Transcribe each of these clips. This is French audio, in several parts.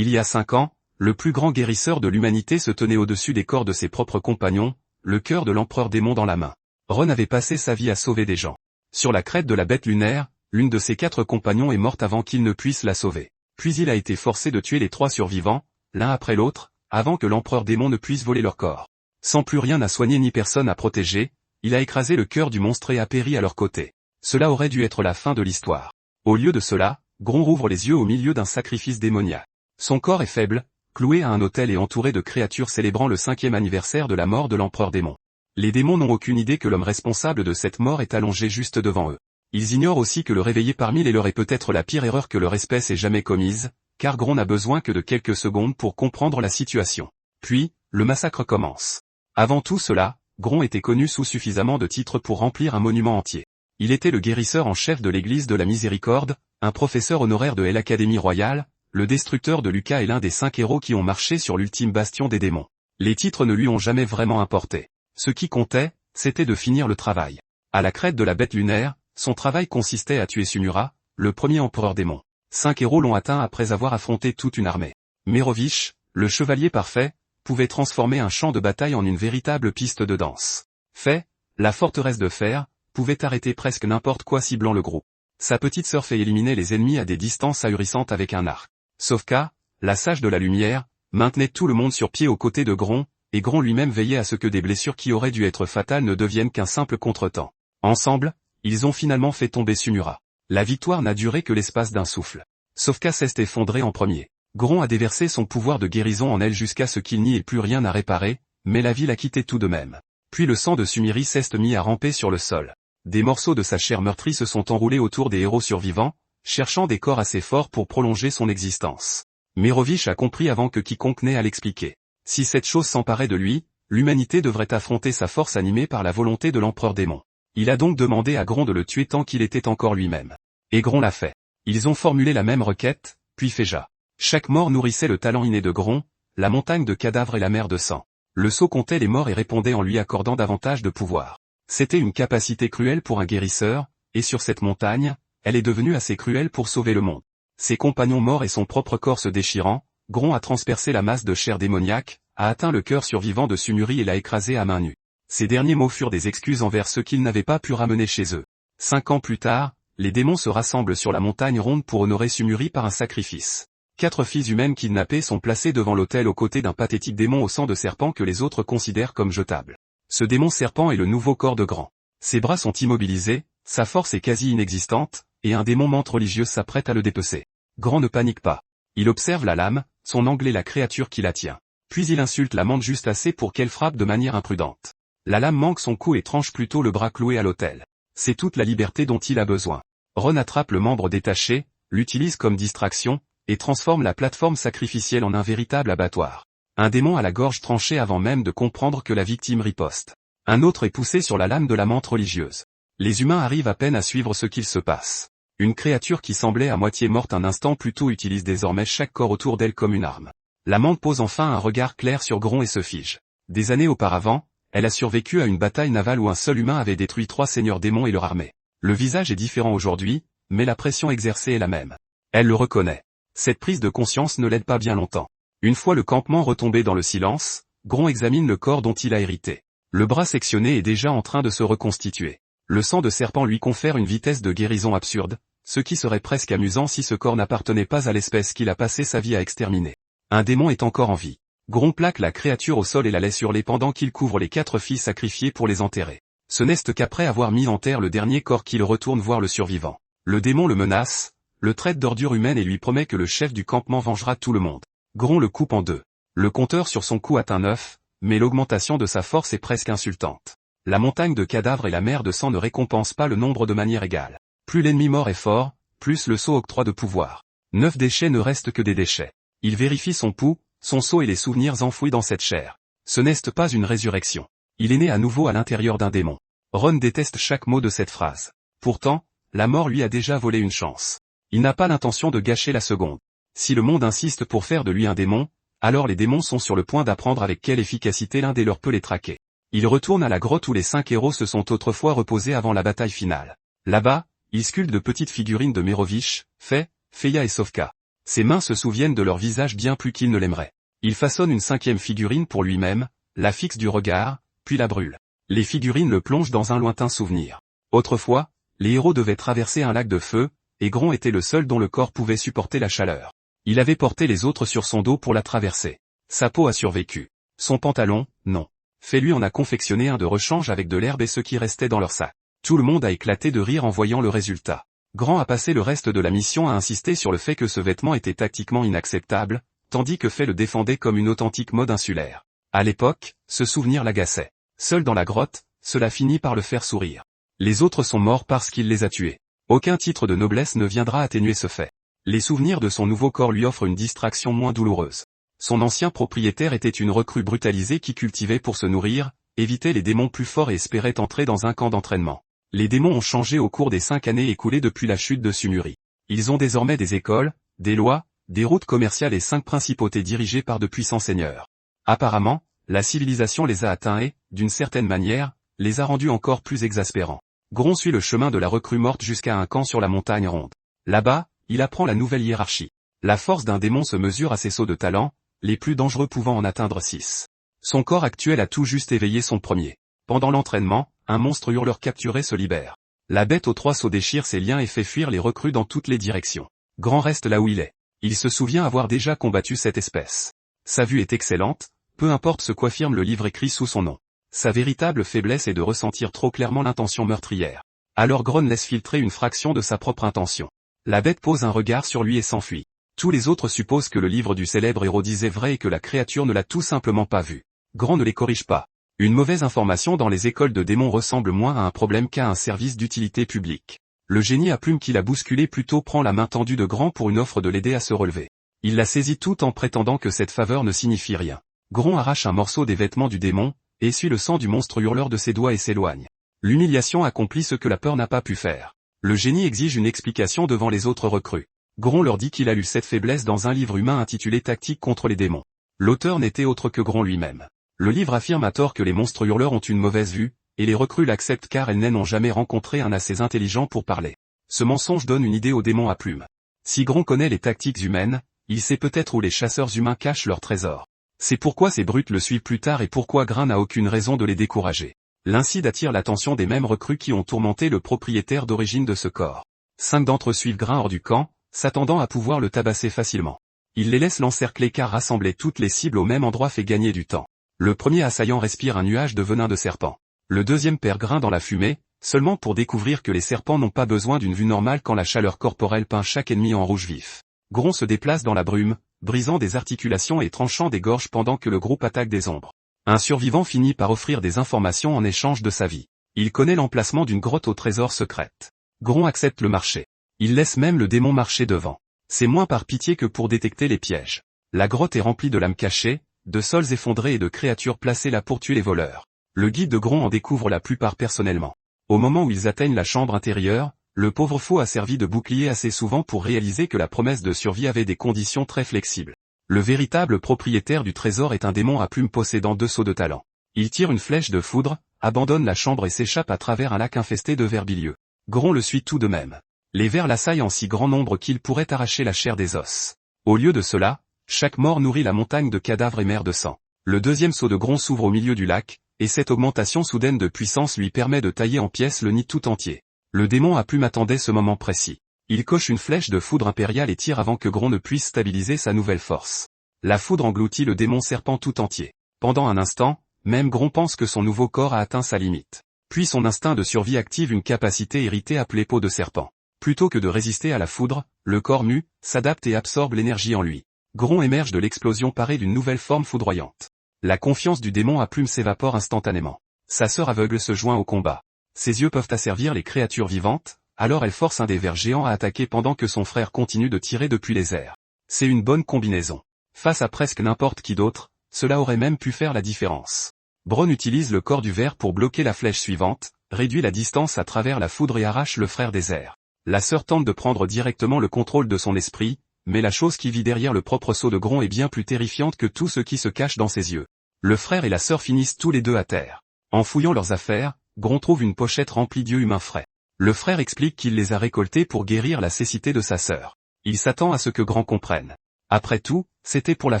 Il y a 5 ans, le plus grand guérisseur de l'humanité se tenait au-dessus des corps de ses propres compagnons, le cœur de l'empereur démon dans la main. Ron avait passé sa vie à sauver des gens. Sur la crête de la bête lunaire, l'une de ses 4 compagnons est morte avant qu'il ne puisse la sauver. Puis il a été forcé de tuer les 3 survivants, l'un après l'autre, avant que l'empereur démon ne puisse voler leur corps. Sans plus rien à soigner ni personne à protéger, il a écrasé le cœur du monstre et a péri à leur côté. Cela aurait dû être la fin de l'histoire. Au lieu de cela, Gron rouvre les yeux au milieu d'un sacrifice démoniaque. Son corps est faible, cloué à un autel et entouré de créatures célébrant le 5e anniversaire de la mort de l'empereur démon. Les démons n'ont aucune idée que l'homme responsable de cette mort est allongé juste devant eux. Ils ignorent aussi que le réveiller parmi les leurs est peut-être la pire erreur que leur espèce ait jamais commise, car Gron n'a besoin que de quelques secondes pour comprendre la situation. Puis, le massacre commence. Avant tout cela, Gron était connu sous suffisamment de titres pour remplir un monument entier. Il était le guérisseur en chef de l'église de la Miséricorde, un professeur honoraire de l'Académie royale, le destructeur de Lucas et l'un des 5 héros qui ont marché sur l'ultime bastion des démons. Les titres ne lui ont jamais vraiment importé. Ce qui comptait, c'était de finir le travail. À la crête de la bête lunaire, son travail consistait à tuer Sumura, le premier empereur démon. 5 héros l'ont atteint après avoir affronté toute une armée. Merovich, le chevalier parfait, pouvait transformer un champ de bataille en une véritable piste de danse. Fait, la forteresse de fer, pouvait arrêter presque n'importe quoi ciblant le groupe. Sa petite sœur fait éliminer les ennemis à des distances ahurissantes avec un arc. Sofka, la sage de la lumière, maintenait tout le monde sur pied aux côtés de Gron, et Gron lui-même veillait à ce que des blessures qui auraient dû être fatales ne deviennent qu'un simple contretemps. Ensemble, ils ont finalement fait tomber Sumura. La victoire n'a duré que l'espace d'un souffle. Sofka s'est effondrée en premier. Gron a déversé son pouvoir de guérison en elle jusqu'à ce qu'il n'y ait plus rien à réparer, mais la vie l'a quitté tout de même. Puis le sang de Sumiri s'est mis à ramper sur le sol. Des morceaux de sa chair meurtrie se sont enroulés autour des héros survivants, cherchant des corps assez forts pour prolonger son existence. Merovich a compris avant que quiconque n'ait à l'expliquer. Si cette chose s'emparait de lui, l'humanité devrait affronter sa force animée par la volonté de l'empereur démon. Il a donc demandé à Gron de le tuer tant qu'il était encore lui-même. Et Gron l'a fait. Ils ont formulé la même requête, puis Féja. Chaque mort nourrissait le talent inné de Gron, la montagne de cadavres et la mer de sang. Le sceau comptait les morts et répondait en lui accordant davantage de pouvoir. C'était une capacité cruelle pour un guérisseur, et sur cette montagne, elle est devenue assez cruelle pour sauver le monde. Ses compagnons morts et son propre corps se déchirant, Gron a transpercé la masse de chair démoniaque, a atteint le cœur survivant de Sumuri et l'a écrasé à main nue. Ces derniers mots furent des excuses envers ceux qu'ils n'avaient pas pu ramener chez eux. 5 ans plus tard, les démons se rassemblent sur la montagne ronde pour honorer Sumuri par un sacrifice. 4 filles humaines kidnappées sont placées devant l'autel aux côtés d'un pathétique démon au sang de serpent que les autres considèrent comme jetable. Ce démon serpent est le nouveau corps de Gron. Ses bras sont immobilisés, sa force est quasi inexistante, et un démon menthe religieuse s'apprête à le dépecer. Gron ne panique pas. Il observe la lame, son angle et la créature qui la tient. Puis il insulte la menthe juste assez pour qu'elle frappe de manière imprudente. La lame manque son cou et tranche plutôt le bras cloué à l'autel. C'est toute la liberté dont il a besoin. Ron attrape le membre détaché, l'utilise comme distraction, et transforme la plateforme sacrificielle en un véritable abattoir. Un démon à la gorge tranchée avant même de comprendre que la victime riposte. Un autre est poussé sur la lame de la menthe religieuse. Les humains arrivent à peine à suivre ce qu'il se passe. Une créature qui semblait à moitié morte un instant plus tôt utilise désormais chaque corps autour d'elle comme une arme. La menthe pose enfin un regard clair sur Gron et se fige. Des années auparavant, elle a survécu à une bataille navale où un seul humain avait détruit 3 seigneurs démons et leur armée. Le visage est différent aujourd'hui, mais la pression exercée est la même. Elle le reconnaît. Cette prise de conscience ne l'aide pas bien longtemps. Une fois le campement retombé dans le silence, Gron examine le corps dont il a hérité. Le bras sectionné est déjà en train de se reconstituer. Le sang de serpent lui confère une vitesse de guérison absurde, ce qui serait presque amusant si ce corps n'appartenait pas à l'espèce qu'il a passé sa vie à exterminer. Un démon est encore en vie. Gron plaque la créature au sol et la laisse hurler pendant qu'il couvre les 4 filles sacrifiées pour les enterrer. Ce n'est qu'après avoir mis en terre le dernier corps qu'il retourne voir le survivant. Le démon le menace, le traite d'ordure humaine et lui promet que le chef du campement vengera tout le monde. Gron le coupe en 2. Le compteur sur son cou atteint 9, mais l'augmentation de sa force est presque insultante. La montagne de cadavres et la mer de sang ne récompensent pas le nombre de manière égale. Plus l'ennemi mort est fort, plus le sceau octroie de pouvoir. 9 déchets ne restent que des déchets. Il vérifie son pouls, son sceau et les souvenirs enfouis dans cette chair. Ce n'est pas une résurrection. Il est né à nouveau à l'intérieur d'un démon. Ron déteste chaque mot de cette phrase. Pourtant, la mort lui a déjà volé une chance. Il n'a pas l'intention de gâcher la seconde. Si le monde insiste pour faire de lui un démon, alors les démons sont sur le point d'apprendre avec quelle efficacité l'un des leurs peut les traquer. Il retourne à la grotte où les 5 héros se sont autrefois reposés avant la bataille finale. Là-bas, il sculpte de petites figurines de Merovich, Féja et Sofka. Ses mains se souviennent de leur visage bien plus qu'il ne l'aimerait. Il façonne une 5e figurine pour lui-même, la fixe du regard, puis la brûle. Les figurines le plongent dans un lointain souvenir. Autrefois, les héros devaient traverser un lac de feu, et Gron était le seul dont le corps pouvait supporter la chaleur. Il avait porté les autres sur son dos pour la traverser. Sa peau a survécu. Son pantalon, non. Fais-lui en a confectionné un de rechange avec de l'herbe et ce qui restait dans leur sac. Tout le monde a éclaté de rire en voyant le résultat. Gron a passé le reste de la mission à insister sur le fait que ce vêtement était tactiquement inacceptable, tandis que Fay le défendait comme une authentique mode insulaire. À l'époque, ce souvenir l'agaçait. Seul dans la grotte, cela finit par le faire sourire. Les autres sont morts parce qu'il les a tués. Aucun titre de noblesse ne viendra atténuer ce fait. Les souvenirs de son nouveau corps lui offrent une distraction moins douloureuse. Son ancien propriétaire était une recrue brutalisée qui cultivait pour se nourrir, évitait les démons plus forts et espérait entrer dans un camp d'entraînement. Les démons ont changé au cours des 5 années écoulées depuis la chute de Sumuri. Ils ont désormais des écoles, des lois, des routes commerciales et 5 principautés dirigées par de puissants seigneurs. Apparemment, la civilisation les a atteints et, d'une certaine manière, les a rendus encore plus exaspérants. Gron suit le chemin de la recrue morte jusqu'à un camp sur la montagne ronde. Là-bas, il apprend la nouvelle hiérarchie. La force d'un démon se mesure à ses sauts de talent, les plus dangereux pouvant en atteindre 6. Son corps actuel a tout juste éveillé son premier. Pendant l'entraînement, un monstre hurleur capturé se libère. La bête aux 3 sauts déchire ses liens et fait fuir les recrues dans toutes les directions. Gron reste là où il est. Il se souvient avoir déjà combattu cette espèce. Sa vue est excellente, peu importe ce qu'affirme le livre écrit sous son nom. Sa véritable faiblesse est de ressentir trop clairement l'intention meurtrière. Alors Gron laisse filtrer une fraction de sa propre intention. La bête pose un regard sur lui et s'enfuit. Tous les autres supposent que le livre du célèbre héros disait vrai et que la créature ne l'a tout simplement pas vu. Gron ne les corrige pas. Une mauvaise information dans les écoles de démons ressemble moins à un problème qu'à un service d'utilité publique. Le génie à plume qui l'a bousculé plutôt prend la main tendue de Gron pour une offre de l'aider à se relever. Il la saisit tout en prétendant que cette faveur ne signifie rien. Gron arrache un morceau des vêtements du démon, essuie le sang du monstre hurleur de ses doigts et s'éloigne. L'humiliation accomplit ce que la peur n'a pas pu faire. Le génie exige une explication devant les autres recrues. Gron leur dit qu'il a lu cette faiblesse dans un livre humain intitulé Tactique contre les démons. L'auteur n'était autre que Gron lui-même. Le livre affirme à tort que les monstres hurleurs ont une mauvaise vue, et les recrues l'acceptent car elles n'ont jamais rencontré un assez intelligent pour parler. Ce mensonge donne une idée aux démons à plumes. Si Gron connaît les tactiques humaines, il sait peut-être où les chasseurs humains cachent leurs trésors. C'est pourquoi ces brutes le suivent plus tard et pourquoi Grin n'a aucune raison de les décourager. L'incide attire l'attention des mêmes recrues qui ont tourmenté le propriétaire d'origine de ce corps. 5 d'entre eux suivent Grin hors du camp, s'attendant à pouvoir le tabasser facilement. Il les laisse l'encercler car rassembler toutes les cibles au même endroit fait gagner du temps. Le premier assaillant respire un nuage de venin de serpent. Le deuxième perd Grin dans la fumée, seulement pour découvrir que les serpents n'ont pas besoin d'une vue normale quand la chaleur corporelle peint chaque ennemi en rouge vif. Gron se déplace dans la brume, brisant des articulations et tranchant des gorges pendant que le groupe attaque des ombres. Un survivant finit par offrir des informations en échange de sa vie. Il connaît l'emplacement d'une grotte au trésor secrète. Gron accepte le marché. Il laisse même le démon marcher devant. C'est moins par pitié que pour détecter les pièges. La grotte est remplie de lames cachées, de sols effondrés et de créatures placées là pour tuer les voleurs. Le guide de Gron en découvre la plupart personnellement. Au moment où ils atteignent la chambre intérieure, le pauvre fou a servi de bouclier assez souvent pour réaliser que la promesse de survie avait des conditions très flexibles. Le véritable propriétaire du trésor est un démon à plumes possédant 2 sauts de talent. Il tire une flèche de foudre, abandonne la chambre et s'échappe à travers un lac infesté de vers bilieux. Gron le suit tout de même. Les vers l'assaillent en si grand nombre qu'il pourrait arracher la chair des os. Au lieu de cela, chaque mort nourrit la montagne de cadavres et mer de sang. Le deuxième saut de Gron s'ouvre au milieu du lac, et cette augmentation soudaine de puissance lui permet de tailler en pièces le nid tout entier. Le démon à plume attendait ce moment précis. Il coche une flèche de foudre impériale et tire avant que Gron ne puisse stabiliser sa nouvelle force. La foudre engloutit le démon serpent tout entier. Pendant un instant, même Gron pense que son nouveau corps a atteint sa limite. Puis son instinct de survie active une capacité héritée appelée peau de serpent. Plutôt que de résister à la foudre, le corps mu s'adapte et absorbe l'énergie en lui. Gron émerge de l'explosion paré d'une nouvelle forme foudroyante. La confiance du démon à plume s'évapore instantanément. Sa sœur aveugle se joint au combat. Ses yeux peuvent asservir les créatures vivantes, alors elle force un des vers géants à attaquer pendant que son frère continue de tirer depuis les airs. C'est une bonne combinaison. Face à presque n'importe qui d'autre, cela aurait même pu faire la différence. Bronn utilise le corps du ver pour bloquer la flèche suivante, réduit la distance à travers la foudre et arrache le frère des airs. La sœur tente de prendre directement le contrôle de son esprit, mais la chose qui vit derrière le propre saut de Gron est bien plus terrifiante que tout ce qui se cache dans ses yeux. Le frère et la sœur finissent tous les deux à terre. En fouillant leurs affaires, Gron trouve une pochette remplie d'yeux humains frais. Le frère explique qu'il les a récoltés pour guérir la cécité de sa sœur. Il s'attend à ce que Grand comprenne. Après tout, c'était pour la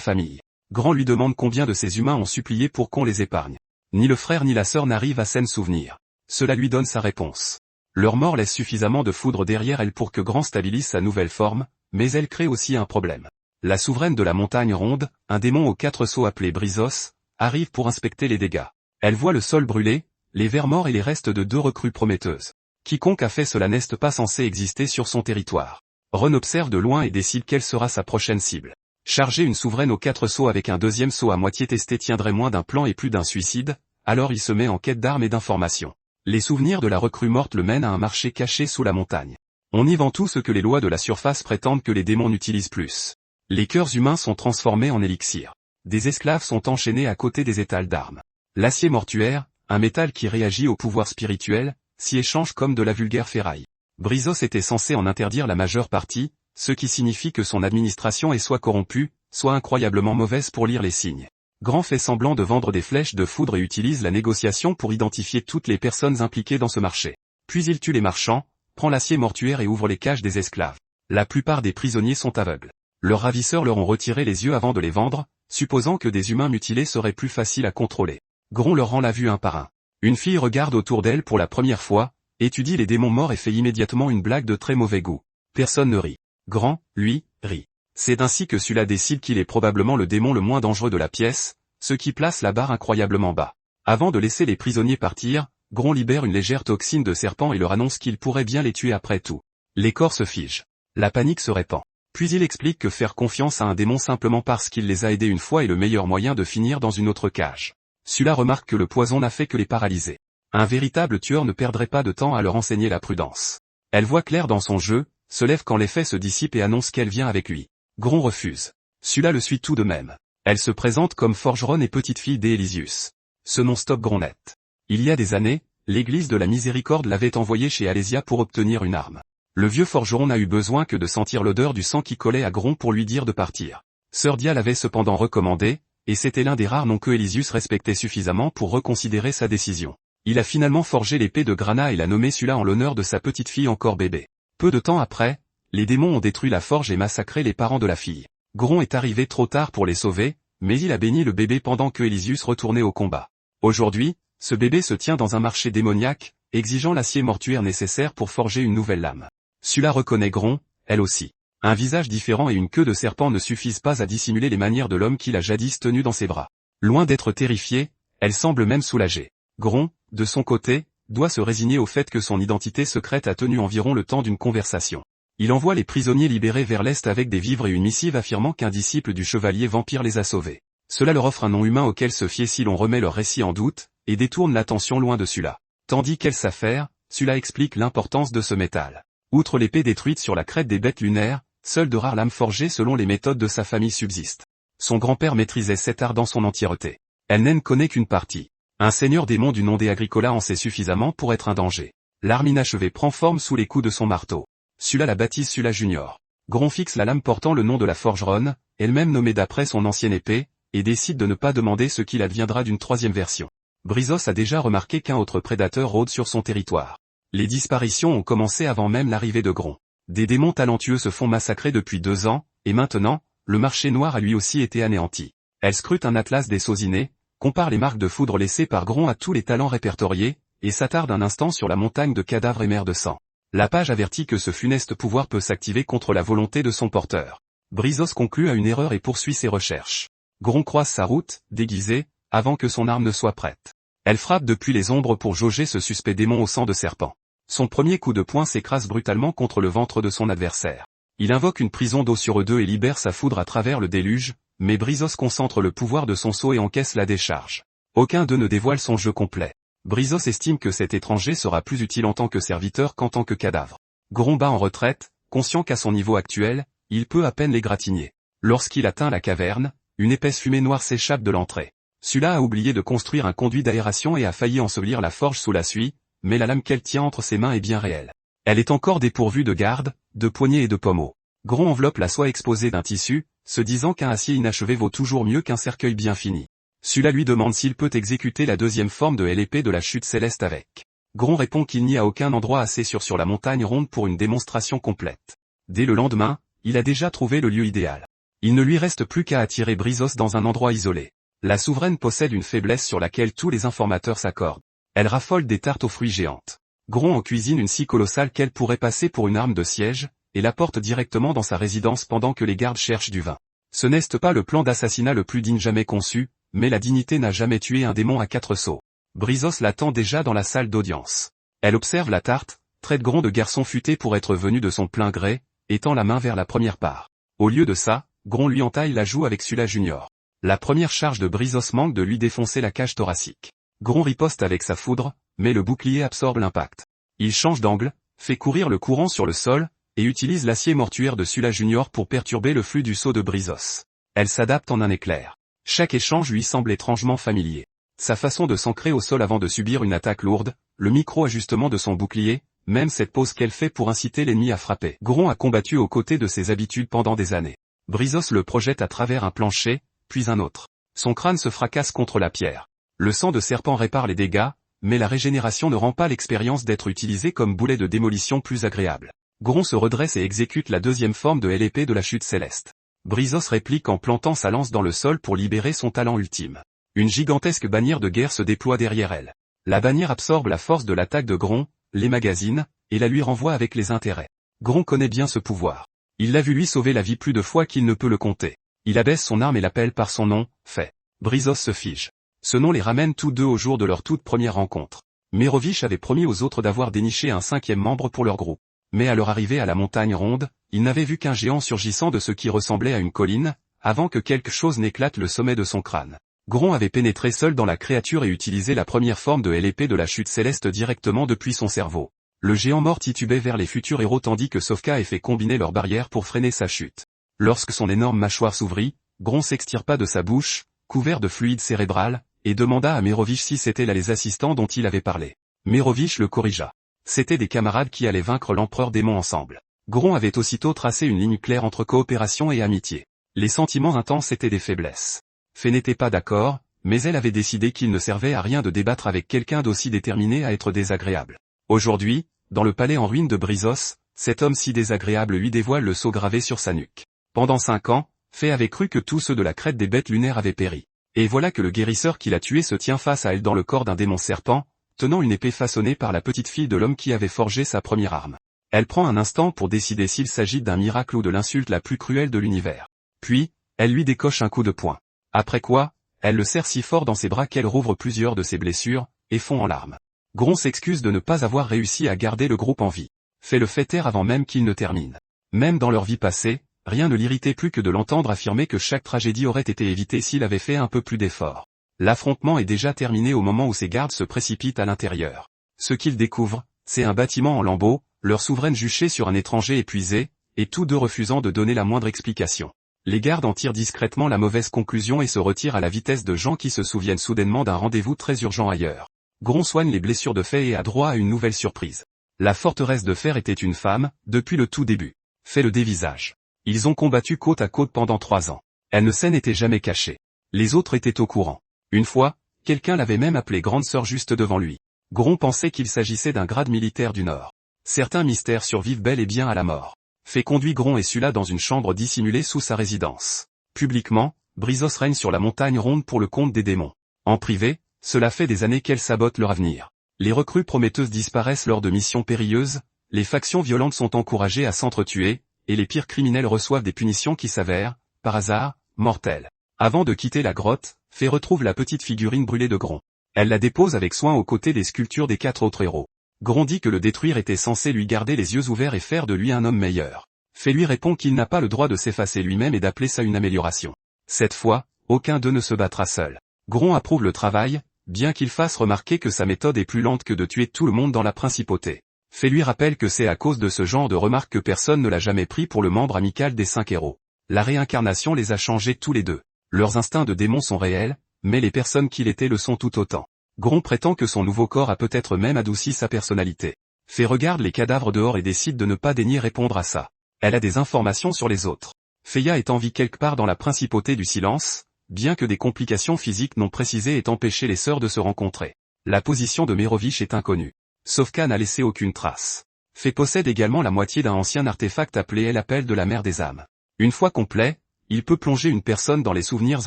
famille. Grand lui demande combien de ces humains ont supplié pour qu'on les épargne. Ni le frère ni la sœur n'arrivent à s'en souvenir. Cela lui donne sa réponse. Leur mort laisse suffisamment de foudre derrière elle pour que Grand stabilise sa nouvelle forme, mais elle crée aussi un problème. La souveraine de la montagne ronde, un démon aux 4 sceaux appelé Brizos, arrive pour inspecter les dégâts. Elle voit le sol brûlé, les vers morts et les restes de 2 recrues prometteuses. Quiconque a fait cela n'est pas censé exister sur son territoire. Ron observe de loin et décide quelle sera sa prochaine cible. Charger une souveraine aux 4 sceaux avec un deuxième sceau à moitié testé tiendrait moins d'un plan et plus d'un suicide, alors il se met en quête d'armes et d'informations. Les souvenirs de la recrue morte le mènent à un marché caché sous la montagne. On y vend tout ce que les lois de la surface prétendent que les démons n'utilisent plus. Les cœurs humains sont transformés en élixir. Des esclaves sont enchaînés à côté des étals d'armes. L'acier mortuaire, un métal qui réagit au pouvoir spirituel, s'y échange comme de la vulgaire ferraille. Brizos était censé en interdire la majeure partie, ce qui signifie que son administration est soit corrompue, soit incroyablement mauvaise pour lire les signes. Grand fait semblant de vendre des flèches de foudre et utilise la négociation pour identifier toutes les personnes impliquées dans ce marché. Puis il tue les marchands, prend l'acier mortuaire et ouvre les cages des esclaves. La plupart des prisonniers sont aveugles. Leurs ravisseurs leur ont retiré les yeux avant de les vendre, supposant que des humains mutilés seraient plus faciles à contrôler. Grand leur rend la vue un par un. Une fille regarde autour d'elle pour la première fois, étudie les démons morts et fait immédiatement une blague de très mauvais goût. Personne ne rit. Grand, lui, rit. C'est ainsi que celui-là décide qu'il est probablement le démon le moins dangereux de la pièce, ce qui place la barre incroyablement bas. Avant de laisser les prisonniers partir, Grand libère une légère toxine de serpent et leur annonce qu'il pourrait bien les tuer après tout. Les corps se figent. La panique se répand. Puis il explique que faire confiance à un démon simplement parce qu'il les a aidés une fois est le meilleur moyen de finir dans une autre cage. Celui-là remarque que le poison n'a fait que les paralyser. Un véritable tueur ne perdrait pas de temps à leur enseigner la prudence. Elle voit clair dans son jeu, se lève quand l'effet se dissipe et annonce qu'elle vient avec lui. Grand refuse. Celui-là le suit tout de même. Elle se présente comme forgeronne et petite fille d'Elysius. Ce nom stoppe Grand net. Il y a des années, l'église de la Miséricorde l'avait envoyé chez Alésia pour obtenir une arme. Le vieux forgeron n'a eu besoin que de sentir l'odeur du sang qui collait à Grand pour lui dire de partir. Sœur Dia l'avait cependant recommandé, et c'était l'un des rares noms que Elysius respectait suffisamment pour reconsidérer sa décision. Il a finalement forgé l'épée de Grana et l'a nommé celui-là en l'honneur de sa petite fille encore bébé. Peu de temps après, les démons ont détruit la forge et massacré les parents de la fille. Grand est arrivé trop tard pour les sauver, mais il a béni le bébé pendant que Elysius retournait au combat. Aujourd'hui, ce bébé se tient dans un marché démoniaque, exigeant l'acier mortuaire nécessaire pour forger une nouvelle lame. Celui-là reconnaît Grand, elle aussi. Un visage différent et une queue de serpent ne suffisent pas à dissimuler les manières de l'homme qu'il a jadis tenu dans ses bras. Loin d'être terrifiée, elle semble même soulagée. Grand, de son côté, doit se résigner au fait que son identité secrète a tenu environ le temps d'une conversation. Il envoie les prisonniers libérés vers l'est avec des vivres et une missive affirmant qu'un disciple du chevalier vampire les a sauvés. Cela leur offre un nom humain auquel se fier si l'on remet leur récit en doute, et détourne l'attention loin de celui-là. Tandis qu'elle s'affaire, celui-là explique l'importance de ce métal. Outre l'épée détruite sur la crête des bêtes lunaires, seules de rares lames forgées selon les méthodes de sa famille subsistent. Son grand-père maîtrisait cet art dans son entièreté. Elle n'en connaît qu'une partie. Un seigneur démon du nom des Agricola en sait suffisamment pour être un danger. L'arme inachevée prend forme sous les coups de son marteau. Celui-là la baptise Sula Junior. Grand fixe la lame portant le nom de la forgeronne, elle-même nommée d'après son ancienne épée, et décide de ne pas demander ce qu'il adviendra d'une troisième version. Brizos a déjà remarqué qu'un autre prédateur rôde sur son territoire. Les disparitions ont commencé avant même l'arrivée de Grand. Des démons talentueux se font massacrer depuis 2 ans, et maintenant, le marché noir a lui aussi été anéanti. Elle scrute un atlas des Sauzinés, compare les marques de foudre laissées par Grand à tous les talents répertoriés, et s'attarde un instant sur la montagne de cadavres et mers de sang. La page avertit que ce funeste pouvoir peut s'activer contre la volonté de son porteur. Brizos conclut à une erreur et poursuit ses recherches. Grand croise sa route, déguisée, avant que son arme ne soit prête. Elle frappe depuis les ombres pour jauger ce suspect démon au sang de serpent. Son premier coup de poing s'écrase brutalement contre le ventre de son adversaire. Il invoque une prison d'eau sur eux deux et libère sa foudre à travers le déluge, mais Brizos concentre le pouvoir de son sceau et encaisse la décharge. Aucun d'eux ne dévoile son jeu complet. Brizos estime que cet étranger sera plus utile en tant que serviteur qu'en tant que cadavre. Grand bat en retraite, conscient qu'à son niveau actuel, il peut à peine l'égratigner. Lorsqu'il atteint la caverne, une épaisse fumée noire s'échappe de l'entrée. Celui-là a oublié de construire un conduit d'aération et a failli ensevelir la forge sous la suie, mais la lame qu'elle tient entre ses mains est bien réelle. Elle est encore dépourvue de garde, de poignées et de pommeaux. Grand enveloppe la soie exposée d'un tissu, se disant qu'un acier inachevé vaut toujours mieux qu'un cercueil bien fini. Celui-là lui demande s'il peut exécuter la deuxième forme de l'épée de la chute céleste avec. Grand répond qu'il n'y a aucun endroit assez sûr sur la montagne ronde pour une démonstration complète. Dès le lendemain, il a déjà trouvé le lieu idéal. Il ne lui reste plus qu'à attirer Brizos dans un endroit isolé. La souveraine possède une faiblesse sur laquelle tous les informateurs s'accordent. Elle raffole des tartes aux fruits géantes. Gron en cuisine une si colossale qu'elle pourrait passer pour une arme de siège, et la porte directement dans sa résidence pendant que les gardes cherchent du vin. Ce n'est pas le plan d'assassinat le plus digne jamais conçu, mais la dignité n'a jamais tué un démon à 4 sauts. Brizos l'attend déjà dans la salle d'audience. Elle observe la tarte, traite Gron de garçon futé pour être venu de son plein gré, et tend la main vers la première part. Au lieu de ça, Gron lui entaille la joue avec Sula Junior. La première charge de Brizos manque de lui défoncer la cage thoracique. Gron riposte avec sa foudre, mais le bouclier absorbe l'impact. Il change d'angle, fait courir le courant sur le sol, et utilise l'acier mortuaire de Sula Junior pour perturber le flux du saut de Brizos. Elle s'adapte en un éclair. Chaque échange lui semble étrangement familier. Sa façon de s'ancrer au sol avant de subir une attaque lourde, le micro-ajustement de son bouclier, même cette pause qu'elle fait pour inciter l'ennemi à frapper. Gron a combattu aux côtés de ses habitudes pendant des années. Brizos le projette à travers un plancher, puis un autre. Son crâne se fracasse contre la pierre. Le sang de serpent répare les dégâts, mais la régénération ne rend pas l'expérience d'être utilisé comme boulet de démolition plus agréable. Gron se redresse et exécute la deuxième forme de l'épée de la chute céleste. Brizos réplique en plantant sa lance dans le sol pour libérer son talent ultime. Une gigantesque bannière de guerre se déploie derrière elle. La bannière absorbe la force de l'attaque de Gron, les magazine, et la lui renvoie avec les intérêts. Gron connaît bien ce pouvoir. Il l'a vu lui sauver la vie plus de fois qu'il ne peut le compter. Il abaisse son arme et l'appelle par son nom, fait. Brizos se fige. Ce nom les ramène tous deux au jour de leur toute première rencontre. Merovich avait promis aux autres d'avoir déniché un 5e membre pour leur groupe. Mais à leur arrivée à la montagne ronde, ils n'avaient vu qu'un géant surgissant de ce qui ressemblait à une colline, avant que quelque chose n'éclate le sommet de son crâne. Gron avait pénétré seul dans la créature et utilisé la première forme de l'épée de la chute céleste directement depuis son cerveau. Le géant mort titubait vers les futurs héros tandis que Sofka avait fait combiner leurs barrières pour freiner sa chute. Lorsque son énorme mâchoire s'ouvrit, Gron s'extirpa de sa bouche, couvert de fluide cérébral, et demanda à Merovich si c'était là les assistants dont il avait parlé. Merovich le corrigea. C'étaient des camarades qui allaient vaincre l'empereur démon ensemble. Gron avait aussitôt tracé une ligne claire entre coopération et amitié. Les sentiments intenses étaient des faiblesses. Fée n'était pas d'accord, mais elle avait décidé qu'il ne servait à rien de débattre avec quelqu'un d'aussi déterminé à être désagréable. Aujourd'hui, dans le palais en ruine de Brizos, cet homme si désagréable lui dévoile le sceau gravé sur sa nuque. Pendant 5 ans, Fée avait cru que tous ceux de la crête des bêtes lunaires avaient péri. Et voilà que le guérisseur qui l'a tué se tient face à elle dans le corps d'un démon serpent, tenant une épée façonnée par la petite fille de l'homme qui avait forgé sa première arme. Elle prend un instant pour décider s'il s'agit d'un miracle ou de l'insulte la plus cruelle de l'univers. Puis, elle lui décoche un coup de poing. Après quoi, elle le serre si fort dans ses bras qu'elle rouvre plusieurs de ses blessures, et fond en larmes. Gron s'excuse de ne pas avoir réussi à garder le groupe en vie. Fait le fait taire avant même qu'il ne termine. Même dans leur vie passée, rien ne l'irritait plus que de l'entendre affirmer que chaque tragédie aurait été évitée s'il avait fait un peu plus d'efforts. L'affrontement est déjà terminé au moment où ses gardes se précipitent à l'intérieur. Ce qu'ils découvrent, c'est un bâtiment en lambeaux, leur souveraine juchée sur un étranger épuisé, et tous deux refusant de donner la moindre explication. Les gardes en tirent discrètement la mauvaise conclusion et se retirent à la vitesse de gens qui se souviennent soudainement d'un rendez-vous très urgent ailleurs. Gron soigne les blessures de Fée et a droit à une nouvelle surprise. La forteresse de fer était une femme, depuis le tout début. Fait le dévisage. Ils ont combattu côte à côte pendant 3 ans. Elle ne s'en était jamais cachée. Les autres étaient au courant. Une fois, quelqu'un l'avait même appelée grande sœur juste devant lui. Gron pensait qu'il s'agissait d'un grade militaire du Nord. Certains mystères survivent bel et bien à la mort. Fée conduit Gron et Sula dans une chambre dissimulée sous sa résidence. Publiquement, Brizos règne sur la montagne ronde pour le compte des démons. En privé, cela fait des années qu'elle sabote leur avenir. Les recrues prometteuses disparaissent lors de missions périlleuses, les factions violentes sont encouragées à s'entretuer, et les pires criminels reçoivent des punitions qui s'avèrent, par hasard, mortelles. Avant de quitter la grotte, Fée retrouve la petite figurine brûlée de Gron. Elle la dépose avec soin aux côtés des sculptures des 4 autres héros. Gron dit que le détruire était censé lui garder les yeux ouverts et faire de lui un homme meilleur. Fée lui répond qu'il n'a pas le droit de s'effacer lui-même et d'appeler ça une amélioration. Cette fois, aucun d'eux ne se battra seul. Gron approuve le travail, bien qu'il fasse remarquer que sa méthode est plus lente que de tuer tout le monde dans la principauté. Fée lui rappelle que c'est à cause de ce genre de remarques que personne ne l'a jamais pris pour le membre amical des 5 héros. La réincarnation les a changés tous les deux. Leurs instincts de démons sont réels, mais les personnes qu'il était le sont tout autant. Gron prétend que son nouveau corps a peut-être même adouci sa personnalité. Fée regarde les cadavres dehors et décide de ne pas daigner répondre à ça. Elle a des informations sur les autres. Féia est en vie quelque part dans la principauté du silence, bien que des complications physiques non précisées aient empêché les sœurs de se rencontrer. La position de Merovich est inconnue. Sofka n'a laissé aucune trace. Fée possède également la moitié d'un ancien artefact appelé l'appel de la mer des âmes. Une fois complet, il peut plonger une personne dans les souvenirs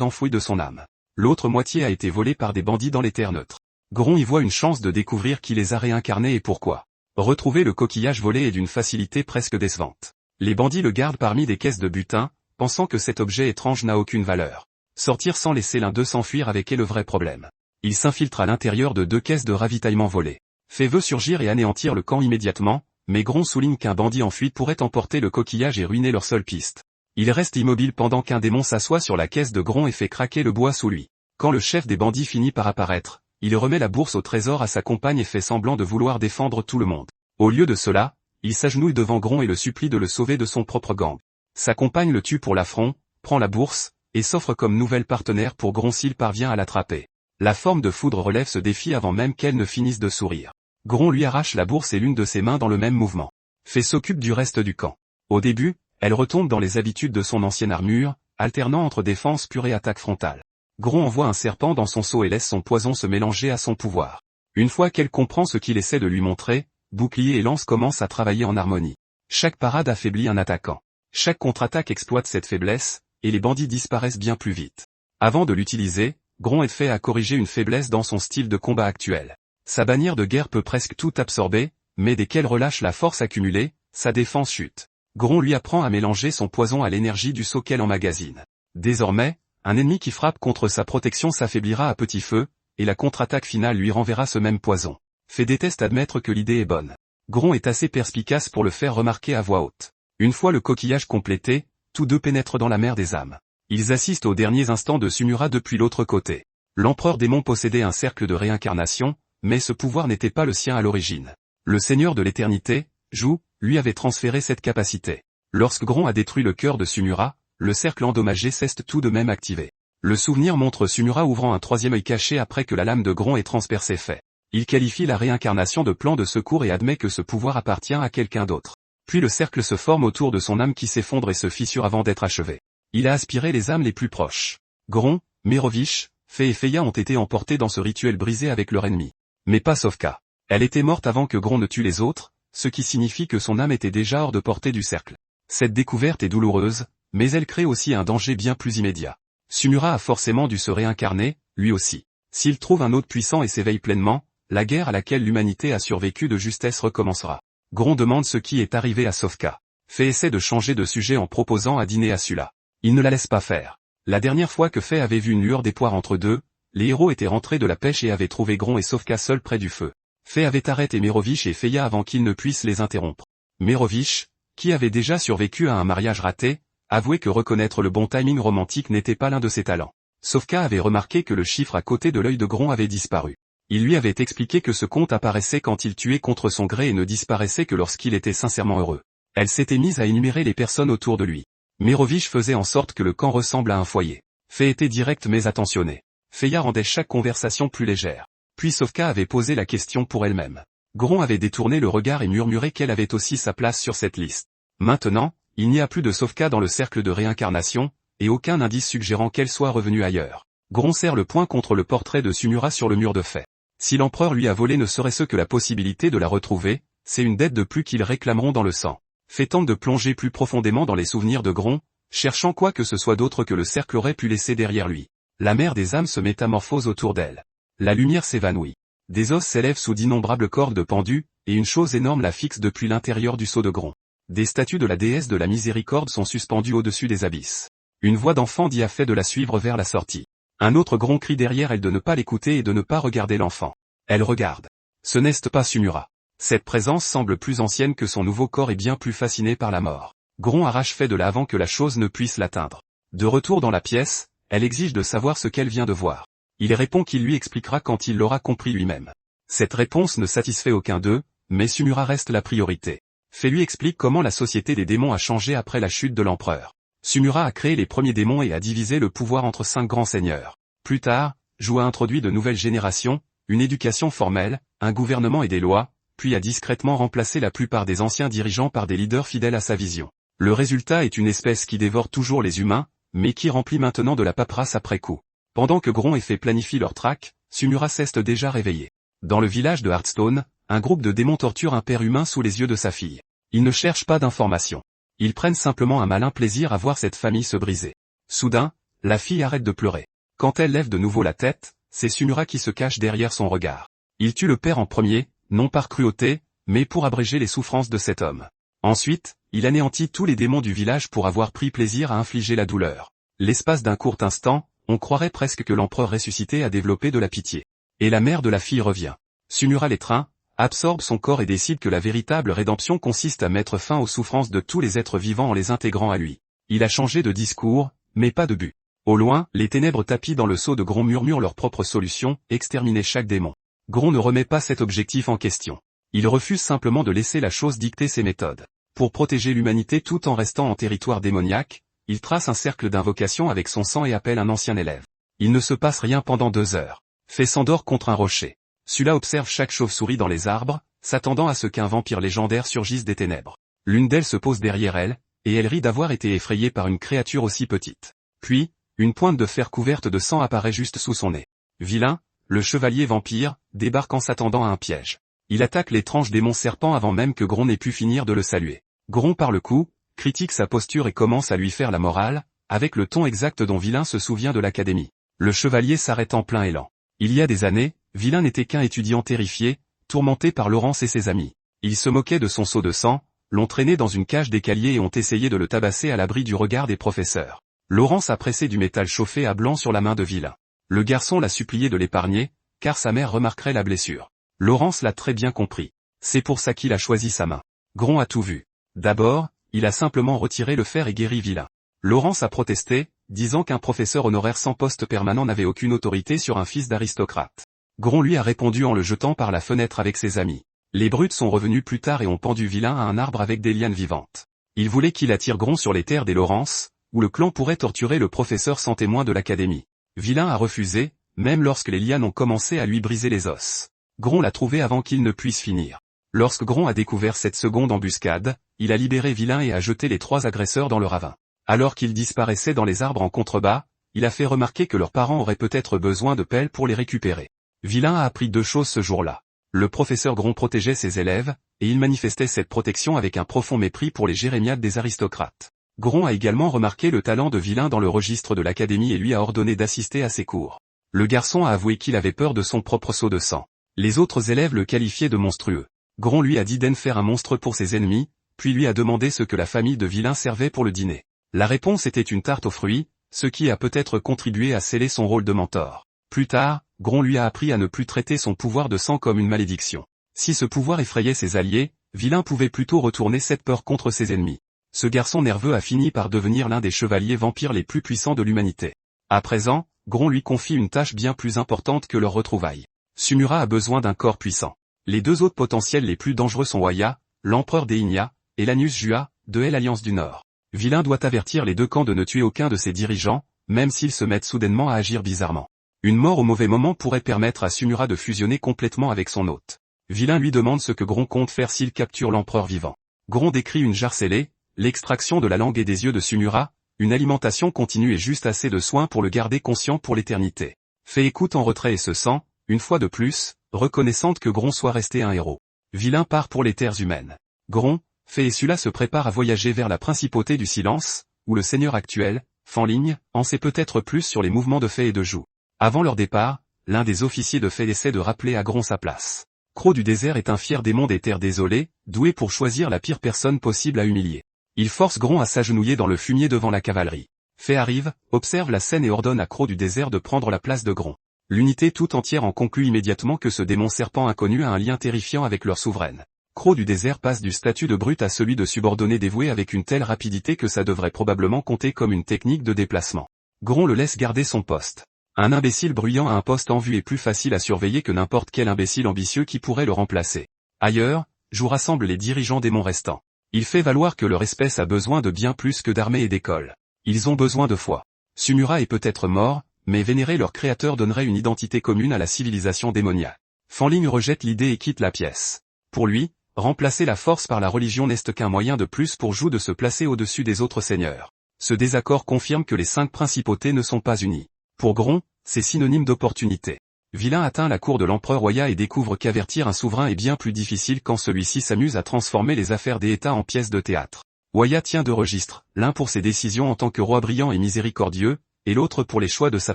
enfouis de son âme. L'autre moitié a été volée par des bandits dans les terres neutres. Gron y voit une chance de découvrir qui les a réincarnés et pourquoi. Retrouver le coquillage volé est d'une facilité presque décevante. Les bandits le gardent parmi des caisses de butin, pensant que cet objet étrange n'a aucune valeur. Sortir sans laisser l'un d'eux s'enfuir avec est le vrai problème. Il s'infiltre à l'intérieur de 2 caisses de ravitaillement volées. Fée veut surgir et anéantir le camp immédiatement, mais Gron souligne qu'un bandit en fuite pourrait emporter le coquillage et ruiner leur seule piste. Il reste immobile pendant qu'un démon s'assoit sur la caisse de Gron et fait craquer le bois sous lui. Quand le chef des bandits finit par apparaître, il remet la bourse au trésor à sa compagne et fait semblant de vouloir défendre tout le monde. Au lieu de cela, il s'agenouille devant Gron et le supplie de le sauver de son propre gang. Sa compagne le tue pour l'affront, prend la bourse, et s'offre comme nouvelle partenaire pour Gron s'il parvient à l'attraper. La forme de foudre relève ce défi avant même qu'elle ne finisse de sourire. Gron lui arrache la bourse et l'une de ses mains dans le même mouvement. Fée s'occupe du reste du camp. Au début, elle retombe dans les habitudes de son ancienne armure, alternant entre défense pure et attaque frontale. Gron envoie un serpent dans son seau et laisse son poison se mélanger à son pouvoir. Une fois qu'elle comprend ce qu'il essaie de lui montrer, bouclier et lance commencent à travailler en harmonie. Chaque parade affaiblit un attaquant. Chaque contre-attaque exploite cette faiblesse, et les bandits disparaissent bien plus vite. Avant de l'utiliser, Gron est fait à corriger une faiblesse dans son style de combat actuel. Sa bannière de guerre peut presque tout absorber, mais dès qu'elle relâche la force accumulée, sa défense chute. Gron lui apprend à mélanger son poison à l'énergie du seau qu'elle emmagasine. Désormais, un ennemi qui frappe contre sa protection s'affaiblira à petit feu, et la contre-attaque finale lui renverra ce même poison. Fée déteste admettre que l'idée est bonne. Gron est assez perspicace pour le faire remarquer à voix haute. Une fois le coquillage complété, tous deux pénètrent dans la mer des âmes. Ils assistent aux derniers instants de Sumura depuis l'autre côté. L'empereur démon possédait un cercle de réincarnation, mais ce pouvoir n'était pas le sien à l'origine. Le seigneur de l'éternité, Jou, lui avait transféré cette capacité. Lorsque Gron a détruit le cœur de Sumura, le cercle endommagé s'est tout de même activé. Le souvenir montre Sumura ouvrant un troisième œil caché après que la lame de Gron ait transpercé Fée. Il qualifie la réincarnation de plan de secours et admet que ce pouvoir appartient à quelqu'un d'autre. Puis le cercle se forme autour de son âme qui s'effondre et se fissure avant d'être achevé. Il a aspiré les âmes les plus proches. Gron, Merovich, Fée et Feya ont été emportés dans ce rituel brisé avec leur ennemi. Mais pas Sofka. Elle était morte avant que Gron ne tue les autres, ce qui signifie que son âme était déjà hors de portée du cercle. Cette découverte est douloureuse, mais elle crée aussi un danger bien plus immédiat. Sumura a forcément dû se réincarner, lui aussi. S'il trouve un autre puissant et s'éveille pleinement, la guerre à laquelle l'humanité a survécu de justesse recommencera. Gron demande ce qui est arrivé à Sofka. Fée essaie de changer de sujet en proposant à dîner à Sula. Il ne la laisse pas faire. La dernière fois que Fée avait vu une lueur d'espoir entre deux, les héros étaient rentrés de la pêche et avaient trouvé Gron et Sofka seuls près du feu. Fée avait arrêté Merovich et Feya avant qu'ils ne puissent les interrompre. Merovich, qui avait déjà survécu à un mariage raté, avouait que reconnaître le bon timing romantique n'était pas l'un de ses talents. Sofka avait remarqué que le chiffre à côté de l'œil de Gron avait disparu. Il lui avait expliqué que ce compte apparaissait quand il tuait contre son gré et ne disparaissait que lorsqu'il était sincèrement heureux. Elle s'était mise à énumérer les personnes autour de lui. Merovich faisait en sorte que le camp ressemble à un foyer. Fée était directe mais attentionnée. Feya rendait chaque conversation plus légère. Puis Sofka avait posé la question pour elle-même. Gron avait détourné le regard et murmuré qu'elle avait aussi sa place sur cette liste. Maintenant, il n'y a plus de Sofka dans le cercle de réincarnation, et aucun indice suggérant qu'elle soit revenue ailleurs. Gron serre le poing contre le portrait de Sumura sur le mur de Fée. Si l'empereur lui a volé ne serait-ce que la possibilité de la retrouver, c'est une dette de plus qu'ils réclameront dans le sang. Fée tente de plonger plus profondément dans les souvenirs de Gron, cherchant quoi que ce soit d'autre que le cercle aurait pu laisser derrière lui. La mer des âmes se métamorphose autour d'elle. La lumière s'évanouit. Des os s'élèvent sous d'innombrables cordes pendues, et une chose énorme la fixe depuis l'intérieur du seau de Gron. Des statues de la déesse de la miséricorde sont suspendues au-dessus des abysses. Une voix d'enfant dit à Fée de la suivre vers la sortie. Un autre Gron crie derrière elle de ne pas l'écouter et de ne pas regarder l'enfant. Elle regarde. Ce n'est pas Sumura. Cette présence semble plus ancienne que son nouveau corps et bien plus fasciné par la mort. Gron arrache Fée de là avant que la chose ne puisse l'atteindre. De retour dans la pièce, elle exige de savoir ce qu'elle vient de voir. Il répond qu'il lui expliquera quand il l'aura compris lui-même. Cette réponse ne satisfait aucun d'eux, mais Sumura reste la priorité. Fée lui explique comment la société des démons a changé après la chute de l'empereur. Sumura a créé les premiers démons et a divisé le pouvoir entre 5 grands seigneurs. Plus tard, Jou a introduit de nouvelles générations, une éducation formelle, un gouvernement et des lois, puis a discrètement remplacé la plupart des anciens dirigeants par des leaders fidèles à sa vision. Le résultat est une espèce qui dévore toujours les humains, mais qui remplit maintenant de la paperasse après coup. Pendant que Gron et Fée planifient leur traque, Sumura s'est déjà réveillé. Dans le village de Hearthstone, Un groupe de démons torture un père humain sous les yeux de sa fille. Ils ne cherchent pas d'informations. Ils prennent simplement un malin plaisir à voir cette famille se briser. Soudain, la fille arrête de pleurer. Quand elle lève de nouveau la tête, c'est Sunura qui se cache derrière son regard. Il tue le père en premier, non par cruauté, mais pour abréger les souffrances de cet homme. Ensuite, il anéantit tous les démons du village pour avoir pris plaisir à infliger la douleur. L'espace d'un court instant, on croirait presque que l'empereur ressuscité a développé de la pitié. Et la mère de la fille revient. Sunura l'étreint, absorbe son corps et décide que la véritable rédemption consiste à mettre fin aux souffrances de tous les êtres vivants en les intégrant à lui. Il a changé de discours, mais pas de but. Au loin, les ténèbres tapis dans le seau de Gron murmurent leur propre solution, exterminer chaque démon. Gron ne remet pas cet objectif en question. Il refuse simplement de laisser la chose dicter ses méthodes. Pour protéger l'humanité tout en restant en territoire démoniaque, il trace un cercle d'invocation avec son sang et appelle un ancien élève. Il ne se passe rien pendant 2 heures. Fait s'endort contre un rocher. Celui-là observe chaque chauve-souris dans les arbres, s'attendant à ce qu'un vampire légendaire surgisse des ténèbres. L'une d'elles se pose derrière elle, et elle rit d'avoir été effrayée par une créature aussi petite. Puis, une pointe de fer couverte de sang apparaît juste sous son nez. Vilain, le chevalier vampire, débarque en s'attendant à un piège. Il attaque l'étrange démon serpent avant même que Gron n'ait pu finir de le saluer. Gron par le coup, critique sa posture et commence à lui faire la morale, avec le ton exact dont Vilain se souvient de l'académie. Le chevalier s'arrête en plein élan. Il y a des années, Vilain n'était qu'un étudiant terrifié, tourmenté par Laurence et ses amis. Ils se moquaient de son seau de sang, l'ont traîné dans une cage d'écalier et ont essayé de le tabasser à l'abri du regard des professeurs. Laurence a pressé du métal chauffé à blanc sur la main de Vilain. Le garçon l'a supplié de l'épargner, car sa mère remarquerait la blessure. Laurence l'a très bien compris. C'est pour ça qu'il a choisi sa main. Gron a tout vu. D'abord, il a simplement retiré le fer et guéri Vilain. Laurence a protesté, disant qu'un professeur honoraire sans poste permanent n'avait aucune autorité sur un fils d'aristocrate. Gron lui a répondu en le jetant par la fenêtre avec ses amis. Les brutes sont revenus plus tard et ont pendu Vilain à un arbre avec des lianes vivantes. Ils voulaient qu'il attire Gron sur les terres des Laurence, où le clan pourrait torturer le professeur sans témoin de l'académie. Vilain a refusé, même lorsque les lianes ont commencé à lui briser les os. Gron l'a trouvé avant qu'il ne puisse finir. Lorsque Gron a découvert cette seconde embuscade, il a libéré Vilain et a jeté les 3 agresseurs dans le ravin. Alors qu'ils disparaissaient dans les arbres en contrebas, il a fait remarquer que leurs parents auraient peut-être besoin de pelles pour les récupérer. Vilain a appris 2 choses ce jour-là. Le professeur Gron protégeait ses élèves, et il manifestait cette protection avec un profond mépris pour les jérémiades des aristocrates. Gron a également remarqué le talent de Vilain dans le registre de l'académie et lui a ordonné d'assister à ses cours. Le garçon a avoué qu'il avait peur de son propre seau de sang. Les autres élèves le qualifiaient de monstrueux. Gron lui a dit d'en faire un monstre pour ses ennemis, puis lui a demandé ce que la famille de Vilain servait pour le dîner. La réponse était une tarte aux fruits, ce qui a peut-être contribué à sceller son rôle de mentor. Plus tard, Gron lui a appris à ne plus traiter son pouvoir de sang comme une malédiction. Si ce pouvoir effrayait ses alliés, Vilain pouvait plutôt retourner cette peur contre ses ennemis. Ce garçon nerveux a fini par devenir l'un des chevaliers vampires les plus puissants de l'humanité. À présent, Gron lui confie une tâche bien plus importante que leur retrouvaille. Sunura a besoin d'un corps puissant. Les 2 autres potentiels les plus dangereux sont Waya, l'empereur des Inya, et Lanius Jua, de l'Alliance du Nord. Vilain doit avertir les 2 camps de ne tuer aucun de ses dirigeants, même s'ils se mettent soudainement à agir bizarrement. Une mort au mauvais moment pourrait permettre à Sunura de fusionner complètement avec son hôte. Vilain lui demande ce que Gron compte faire s'il capture l'empereur vivant. Gron décrit une jarre scellée, l'extraction de la langue et des yeux de Sunura, une alimentation continue et juste assez de soins pour le garder conscient pour l'éternité. Fait écoute en retrait et se sent, une fois de plus, reconnaissante que Gron soit resté un héros. Vilain part pour les terres humaines. Gron, Fée et Sula se préparent à voyager vers la principauté du silence, où le seigneur actuel, Fanling, en sait peut-être plus sur les mouvements de Fée et de Jou. Avant leur départ, l'un des officiers de Fée essaie de rappeler à Gron sa place. Croc du désert est un fier démon des terres désolées, doué pour choisir la pire personne possible à humilier. Il force Gron à s'agenouiller dans le fumier devant la cavalerie. Fée arrive, observe la scène et ordonne à Croc du désert de prendre la place de Gron. L'unité tout entière en conclut immédiatement que ce démon serpent inconnu a un lien terrifiant avec leur souveraine. Croc du désert passe du statut de brute à celui de subordonné dévoué avec une telle rapidité que ça devrait probablement compter comme une technique de déplacement. Gron le laisse garder son poste. Un imbécile bruyant à un poste en vue est plus facile à surveiller que n'importe quel imbécile ambitieux qui pourrait le remplacer. Ailleurs, Jou rassemble les dirigeants démons restants. Il fait valoir que leur espèce a besoin de bien plus que d'armées et d'écoles. Ils ont besoin de foi. Sunura est peut-être mort, mais vénérer leur créateur donnerait une identité commune à la civilisation démoniaque. Fanling rejette l'idée et quitte la pièce. Pour lui, remplacer la force par la religion n'est qu'un moyen de plus pour Jou de se placer au-dessus des autres seigneurs. Ce désaccord confirme que les 5 principautés ne sont pas unies. Pour Gron, c'est synonyme d'opportunité. Vilain atteint la cour de l'empereur Oya et découvre qu'avertir un souverain est bien plus difficile quand celui-ci s'amuse à transformer les affaires des États en pièces de théâtre. Oya tient deux registres, l'un pour ses décisions en tant que roi brillant et miséricordieux, et l'autre pour les choix de sa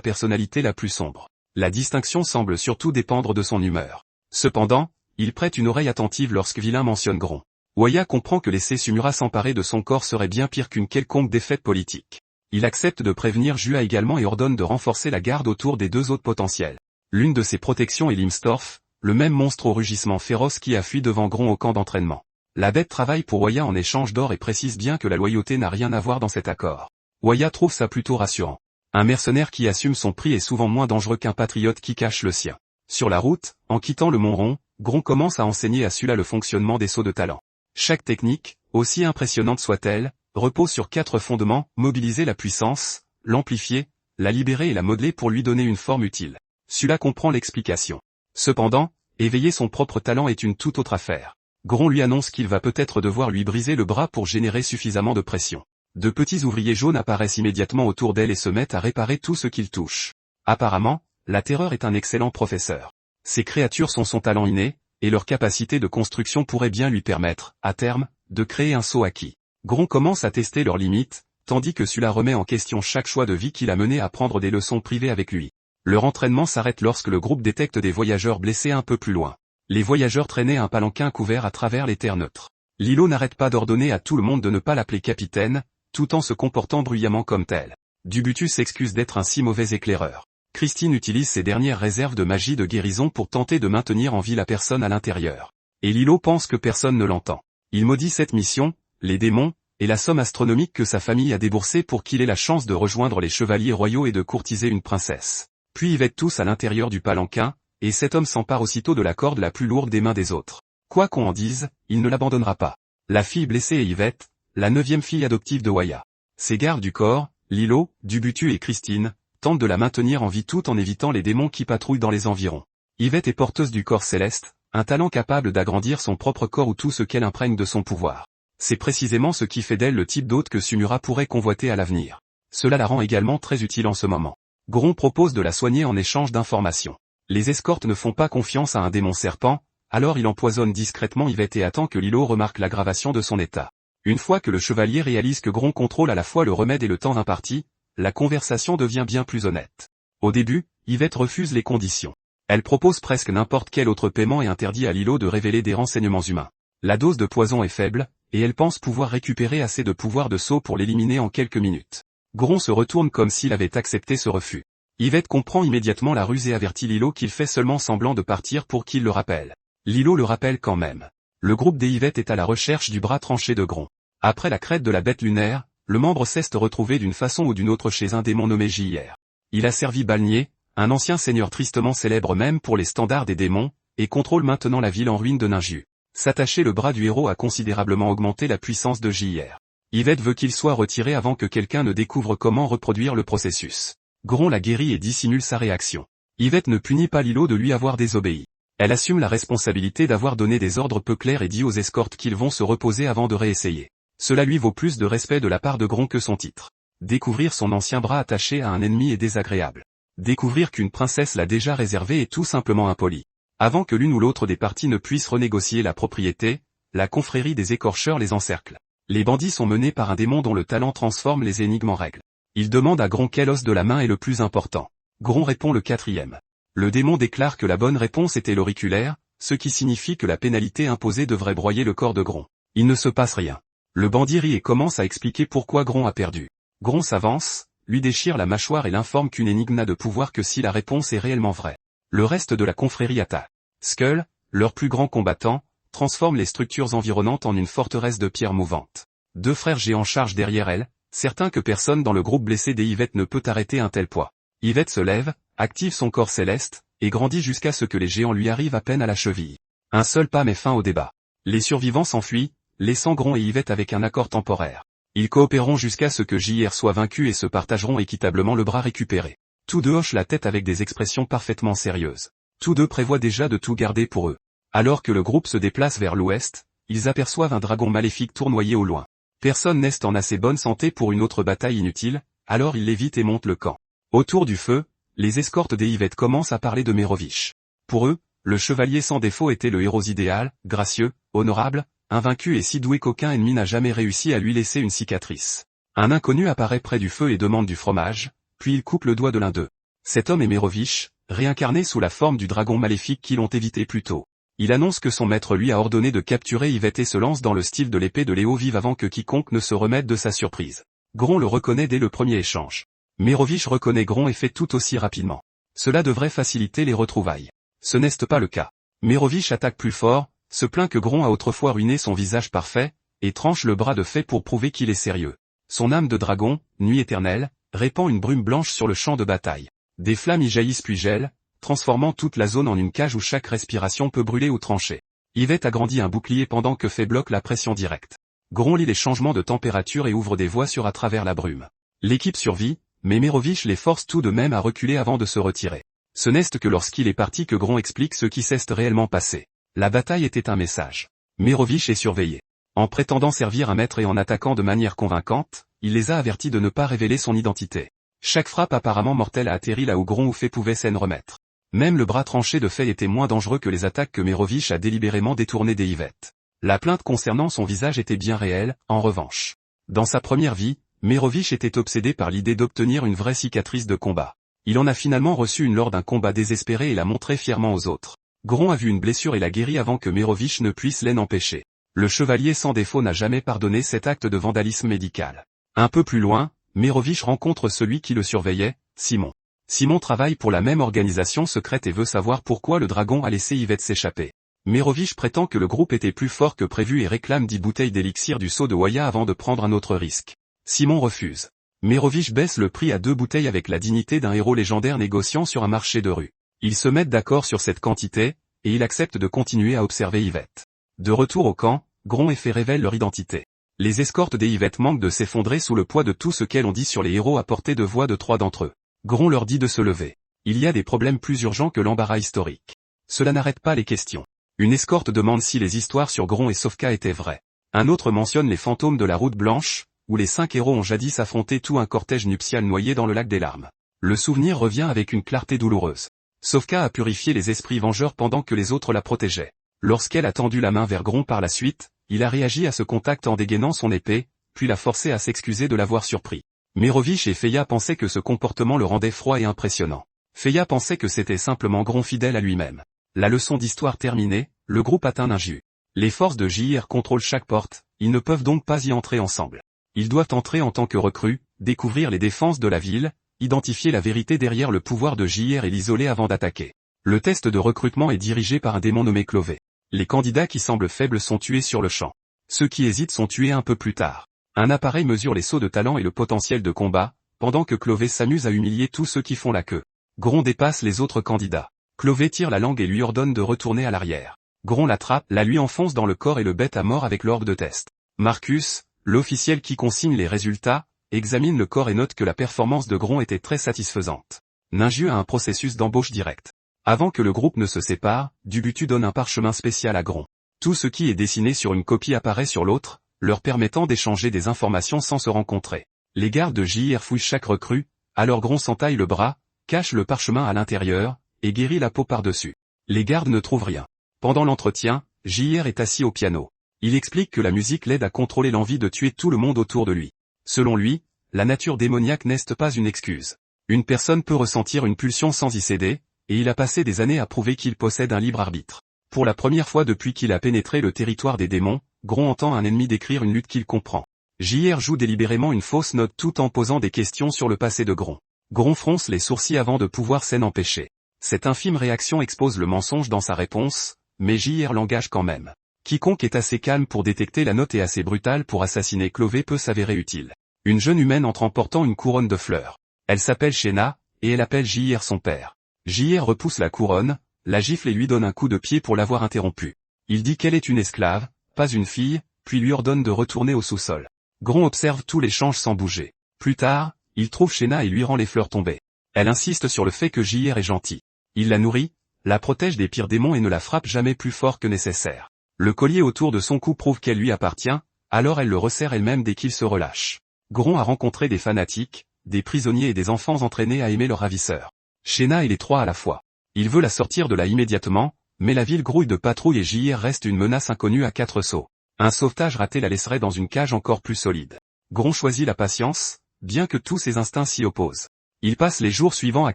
personnalité la plus sombre. La distinction semble surtout dépendre de son humeur. Cependant, il prête une oreille attentive lorsque Vilain mentionne Gron. Oya comprend que laisser Sumura s'emparer de son corps serait bien pire qu'une quelconque défaite politique. Il accepte de prévenir Jua également et ordonne de renforcer la garde autour des deux autres potentiels. L'une de ses protections est Limstorf, le même monstre au rugissement féroce qui a fui devant Gron au camp d'entraînement. La bête travaille pour Oya en échange d'or et précise bien que la loyauté n'a rien à voir dans cet accord. Oya trouve ça plutôt rassurant. Un mercenaire qui assume son prix est souvent moins dangereux qu'un patriote qui cache le sien. Sur la route, en quittant le Mont Rond, Gron commence à enseigner à Sula le fonctionnement des sauts de talent. Chaque technique, aussi impressionnante soit-elle, repose sur 4 fondements: mobiliser la puissance, l'amplifier, la libérer et la modeler pour lui donner une forme utile. Sula comprend l'explication. Cependant, éveiller son propre talent est une toute autre affaire. Gron lui annonce qu'il va peut-être devoir lui briser le bras pour générer suffisamment de pression. De petits ouvriers jaunes apparaissent immédiatement autour d'elle et se mettent à réparer tout ce qu'ils touchent. Apparemment, la terreur est un excellent professeur. Ces créatures sont son talent inné, et leur capacité de construction pourrait bien lui permettre, à terme, de créer un saut acquis. Gron commence à tester leurs limites, tandis que Sula remet en question chaque choix de vie qui l'a mené à prendre des leçons privées avec lui. Leur entraînement s'arrête lorsque le groupe détecte des voyageurs blessés un peu plus loin. Les voyageurs traînaient un palanquin couvert à travers les terres neutres. Lilo n'arrête pas d'ordonner à tout le monde de ne pas l'appeler capitaine, tout en se comportant bruyamment comme tel. Dubutus s'excuse d'être un si mauvais éclaireur. Christine utilise ses dernières réserves de magie de guérison pour tenter de maintenir en vie la personne à l'intérieur. Et Lilo pense que personne ne l'entend. Il maudit cette mission, les démons, et la somme astronomique que sa famille a déboursée pour qu'il ait la chance de rejoindre les chevaliers royaux et de courtiser une princesse. Puis ils vêtent tous à l'intérieur du palanquin, et cet homme s'empare aussitôt de la corde la plus lourde des mains des autres. Quoi qu'on en dise, il ne l'abandonnera pas. La fille blessée est Yvette, la 9e fille adoptive de Oya. Ses gardes du corps, Lilo, Dubutu et Christine, tentent de la maintenir en vie tout en évitant les démons qui patrouillent dans les environs. Yvette est porteuse du corps céleste, un talent capable d'agrandir son propre corps ou tout ce qu'elle imprègne de son pouvoir. C'est précisément ce qui fait d'elle le type d'hôte que Sumura pourrait convoiter à l'avenir. Cela la rend également très utile en ce moment. Gron propose de la soigner en échange d'informations. Les escortes ne font pas confiance à un démon serpent, alors il empoisonne discrètement Yvette et attend que Lilo remarque l'aggravation de son état. Une fois que le chevalier réalise que Gron contrôle à la fois le remède et le temps imparti, la conversation devient bien plus honnête. Au début, Yvette refuse les conditions. Elle propose presque n'importe quel autre paiement et interdit à Lilo de révéler des renseignements humains. La dose de poison est faible, et elle pense pouvoir récupérer assez de pouvoir de saut pour l'éliminer en quelques minutes. Gron se retourne comme s'il avait accepté ce refus. Yvette comprend immédiatement la ruse et avertit Lilo qu'il fait seulement semblant de partir pour qu'il le rappelle. Lilo le rappelle quand même. Le groupe des Yvette est à la recherche du bras tranché de Gron. Après la crête de la bête lunaire, le membre s'est retrouvé d'une façon ou d'une autre chez un démon nommé J.R. Il a servi Balnier, un ancien seigneur tristement célèbre même pour les standards des démons, et contrôle maintenant la ville en ruine de Ninju. S'attacher le bras du héros a considérablement augmenté la puissance de J.R. Yvette veut qu'il soit retiré avant que quelqu'un ne découvre comment reproduire le processus. Gron la guérit et dissimule sa réaction. Yvette ne punit pas Lilo de lui avoir désobéi. Elle assume la responsabilité d'avoir donné des ordres peu clairs et dit aux escortes qu'ils vont se reposer avant de réessayer. Cela lui vaut plus de respect de la part de Gron que son titre. Découvrir son ancien bras attaché à un ennemi est désagréable. Découvrir qu'une princesse l'a déjà réservé est tout simplement impoli. Avant que l'une ou l'autre des parties ne puisse renégocier la propriété, la confrérie des écorcheurs les encercle. Les bandits sont menés par un démon dont le talent transforme les énigmes en règles. Il demande à Gron quel os de la main est le plus important. Gron répond le 4e. Le démon déclare que la bonne réponse était l'auriculaire, ce qui signifie que la pénalité imposée devrait broyer le corps de Gron. Il ne se passe rien. Le bandit rit et commence à expliquer pourquoi Gron a perdu. Gron s'avance, lui déchire la mâchoire et l'informe qu'une énigme n'a de pouvoir que si la réponse est réellement vraie. Le reste de la confrérie attaque. Skull, leur plus grand combattant, transforme les structures environnantes en une forteresse de pierres mouvantes. 2 frères géants chargent derrière elle, certains que personne dans le groupe blessé des Yvette ne peut arrêter un tel poids. Yvette se lève, active son corps céleste, et grandit jusqu'à ce que les géants lui arrivent à peine à la cheville. Un seul pas met fin au débat. Les survivants s'enfuient, laissant Gron et Yvette avec un accord temporaire. Ils coopéreront jusqu'à ce que J.R. soit vaincu et se partageront équitablement le bras récupéré. Tous deux hochent la tête avec des expressions parfaitement sérieuses. Tous deux prévoient déjà de tout garder pour eux. Alors que le groupe se déplace vers l'ouest, ils aperçoivent un dragon maléfique tournoyer au loin. Personne n'est en assez bonne santé pour une autre bataille inutile, alors ils l'évitent et montent le camp. Autour du feu, Les escortes des Yvette commencent à parler de Mérovich. Pour eux, le chevalier sans défaut était le héros idéal, gracieux, honorable, invaincu et si doué qu'aucun ennemi n'a jamais réussi à lui laisser une cicatrice. Un inconnu apparaît près du feu et demande du fromage, puis il coupe le doigt de l'un d'eux. Cet homme est Mérovich, réincarné sous la forme du dragon maléfique qui l'ont évité plus tôt. Il annonce que son maître lui a ordonné de capturer Yvette et se lance dans le style de l'épée de Léo vive avant que quiconque ne se remette de sa surprise. Gron le reconnaît dès le premier échange. Mérovich reconnaît Gron et fait tout aussi rapidement. Cela devrait faciliter les retrouvailles. Ce n'est pas le cas. Mérovich attaque plus fort, se plaint que Gron a autrefois ruiné son visage parfait, et tranche le bras de Fée pour prouver qu'il est sérieux. Son âme de dragon, nuit éternelle, répand une brume blanche sur le champ de bataille. Des flammes y jaillissent puis gèlent, transformant toute la zone en une cage où chaque respiration peut brûler ou trancher. Yvette agrandit un bouclier pendant que Fée bloque la pression directe. Gron lit les changements de température et ouvre des voies sur à travers la brume. L'équipe survit, mais Mérovich les force tout de même à reculer avant de se retirer. Ce n'est que lorsqu'il est parti que Gron explique ce qui s'est réellement passé. La bataille était un message. Mérovich est surveillé. En prétendant servir un maître et en attaquant de manière convaincante, il les a avertis de ne pas révéler son identité. Chaque frappe apparemment mortelle a atterri là où Gron ou Fée pouvaient s'en remettre. Même le bras tranché de Fée était moins dangereux que les attaques que Mérovich a délibérément détournées des Yvette. La plainte concernant son visage était bien réelle, en revanche. Dans sa première vie, Mérovich était obsédé par l'idée d'obtenir une vraie cicatrice de combat. Il en a finalement reçu une lors d'un combat désespéré et l'a montré fièrement aux autres. Gron a vu une blessure et l'a guéri avant que Mérovich ne puisse l'en empêcher. Le chevalier sans défaut n'a jamais pardonné cet acte de vandalisme médical. Un peu plus loin, Mérovich rencontre celui qui le surveillait, Simon. Simon travaille pour la même organisation secrète et veut savoir pourquoi le dragon a laissé Yvette s'échapper. Mérovich prétend que le groupe était plus fort que prévu et réclame 10 bouteilles d'élixir du sceau de Hoya avant de prendre un autre risque. Simon refuse. Mérovich baisse le prix à 2 bouteilles avec la dignité d'un héros légendaire négociant sur un marché de rue. Ils se mettent d'accord sur cette quantité, et il accepte de continuer à observer Yvette. De retour au camp, Gron et Fée révèlent leur identité. Les escortes des Yvette manquent de s'effondrer sous le poids de tout ce qu'elles ont dit sur les héros à portée de voix de 3 d'entre eux. Gron leur dit de se lever. Il y a des problèmes plus urgents que l'embarras historique. Cela n'arrête pas les questions. Une escorte demande si les histoires sur Gron et Sofka étaient vraies. Un autre mentionne les fantômes de la route blanche, où les 5 héros ont jadis affronté tout un cortège nuptial noyé dans le lac des larmes. Le souvenir revient avec une clarté douloureuse. Sofka a purifié les esprits vengeurs pendant que les autres la protégeaient. Lorsqu'elle a tendu la main vers Gron par la suite, il a réagi à ce contact en dégainant son épée, puis l'a forcé à s'excuser de l'avoir surpris. Mérovich et Feya pensaient que ce comportement le rendait froid et impressionnant. Feya pensait que c'était simplement Gron fidèle à lui-même. La leçon d'histoire terminée, le groupe atteint un jus. Les forces de JR contrôlent chaque porte, ils ne peuvent donc pas y entrer ensemble. Ils doivent entrer en tant que recrues, découvrir les défenses de la ville, identifier la vérité derrière le pouvoir de JR et l'isoler avant d'attaquer. Le test de recrutement est dirigé par un démon nommé Clové. Les candidats qui semblent faibles sont tués sur le champ. Ceux qui hésitent sont tués un peu plus tard. Un appareil mesure les sauts de talent et le potentiel de combat, pendant que Clové s'amuse à humilier tous ceux qui font la queue. Gron dépasse les autres candidats. Clové tire la langue et lui ordonne de retourner à l'arrière. Gron l'attrape, la lui enfonce dans le corps et le bête à mort avec l'orbe de test. Marcus, l'officiel qui consigne les résultats, examine le corps et note que la performance de Gron était très satisfaisante. Ninju a un processus d'embauche direct. Avant que le groupe ne se sépare, Dubutu donne un parchemin spécial à Gron. Tout ce qui est dessiné sur une copie apparaît sur l'autre, leur permettant d'échanger des informations sans se rencontrer. Les gardes de JR fouillent chaque recrue, alors Gron s'entaille le bras, cache le parchemin à l'intérieur, et guérit la peau par-dessus. Les gardes ne trouvent rien. Pendant l'entretien, JR est assis au piano. Il explique que la musique l'aide à contrôler l'envie de tuer tout le monde autour de lui. Selon lui, la nature démoniaque n'est pas une excuse. Une personne peut ressentir une pulsion sans y céder, et il a passé des années à prouver qu'il possède un libre arbitre. Pour la première fois depuis qu'il a pénétré le territoire des démons, Gron entend un ennemi décrire une lutte qu'il comprend. JR joue délibérément une fausse note tout en posant des questions sur le passé de Gron. Gron fronce les sourcils avant de pouvoir s'en empêcher. Cette infime réaction expose le mensonge dans sa réponse, mais JR l'engage quand même. Quiconque est assez calme pour détecter la note et assez brutal pour assassiner Clové peut s'avérer utile. Une jeune humaine entre en portant une couronne de fleurs. Elle s'appelle Shena, et elle appelle JR son père. JR repousse la couronne, la gifle et lui donne un coup de pied pour l'avoir interrompue. Il dit qu'elle est une esclave, pas une fille, puis lui ordonne de retourner au sous-sol. Gron observe tout l'échange sans bouger. Plus tard, il trouve Shena et lui rend les fleurs tombées. Elle insiste sur le fait que JR est gentil. Il la nourrit, la protège des pires démons et ne la frappe jamais plus fort que nécessaire. Le collier autour de son cou prouve qu'elle lui appartient, alors elle le resserre elle-même dès qu'il se relâche. Gron a rencontré des fanatiques, des prisonniers et des enfants entraînés à aimer leur ravisseur. Shena et les trois à la fois. Il veut la sortir de là immédiatement, mais la ville grouille de patrouilles et JR reste une menace inconnue à 4 sauts. Un sauvetage raté la laisserait dans une cage encore plus solide. Gron choisit la patience, bien que tous ses instincts s'y opposent. Il passe les jours suivants à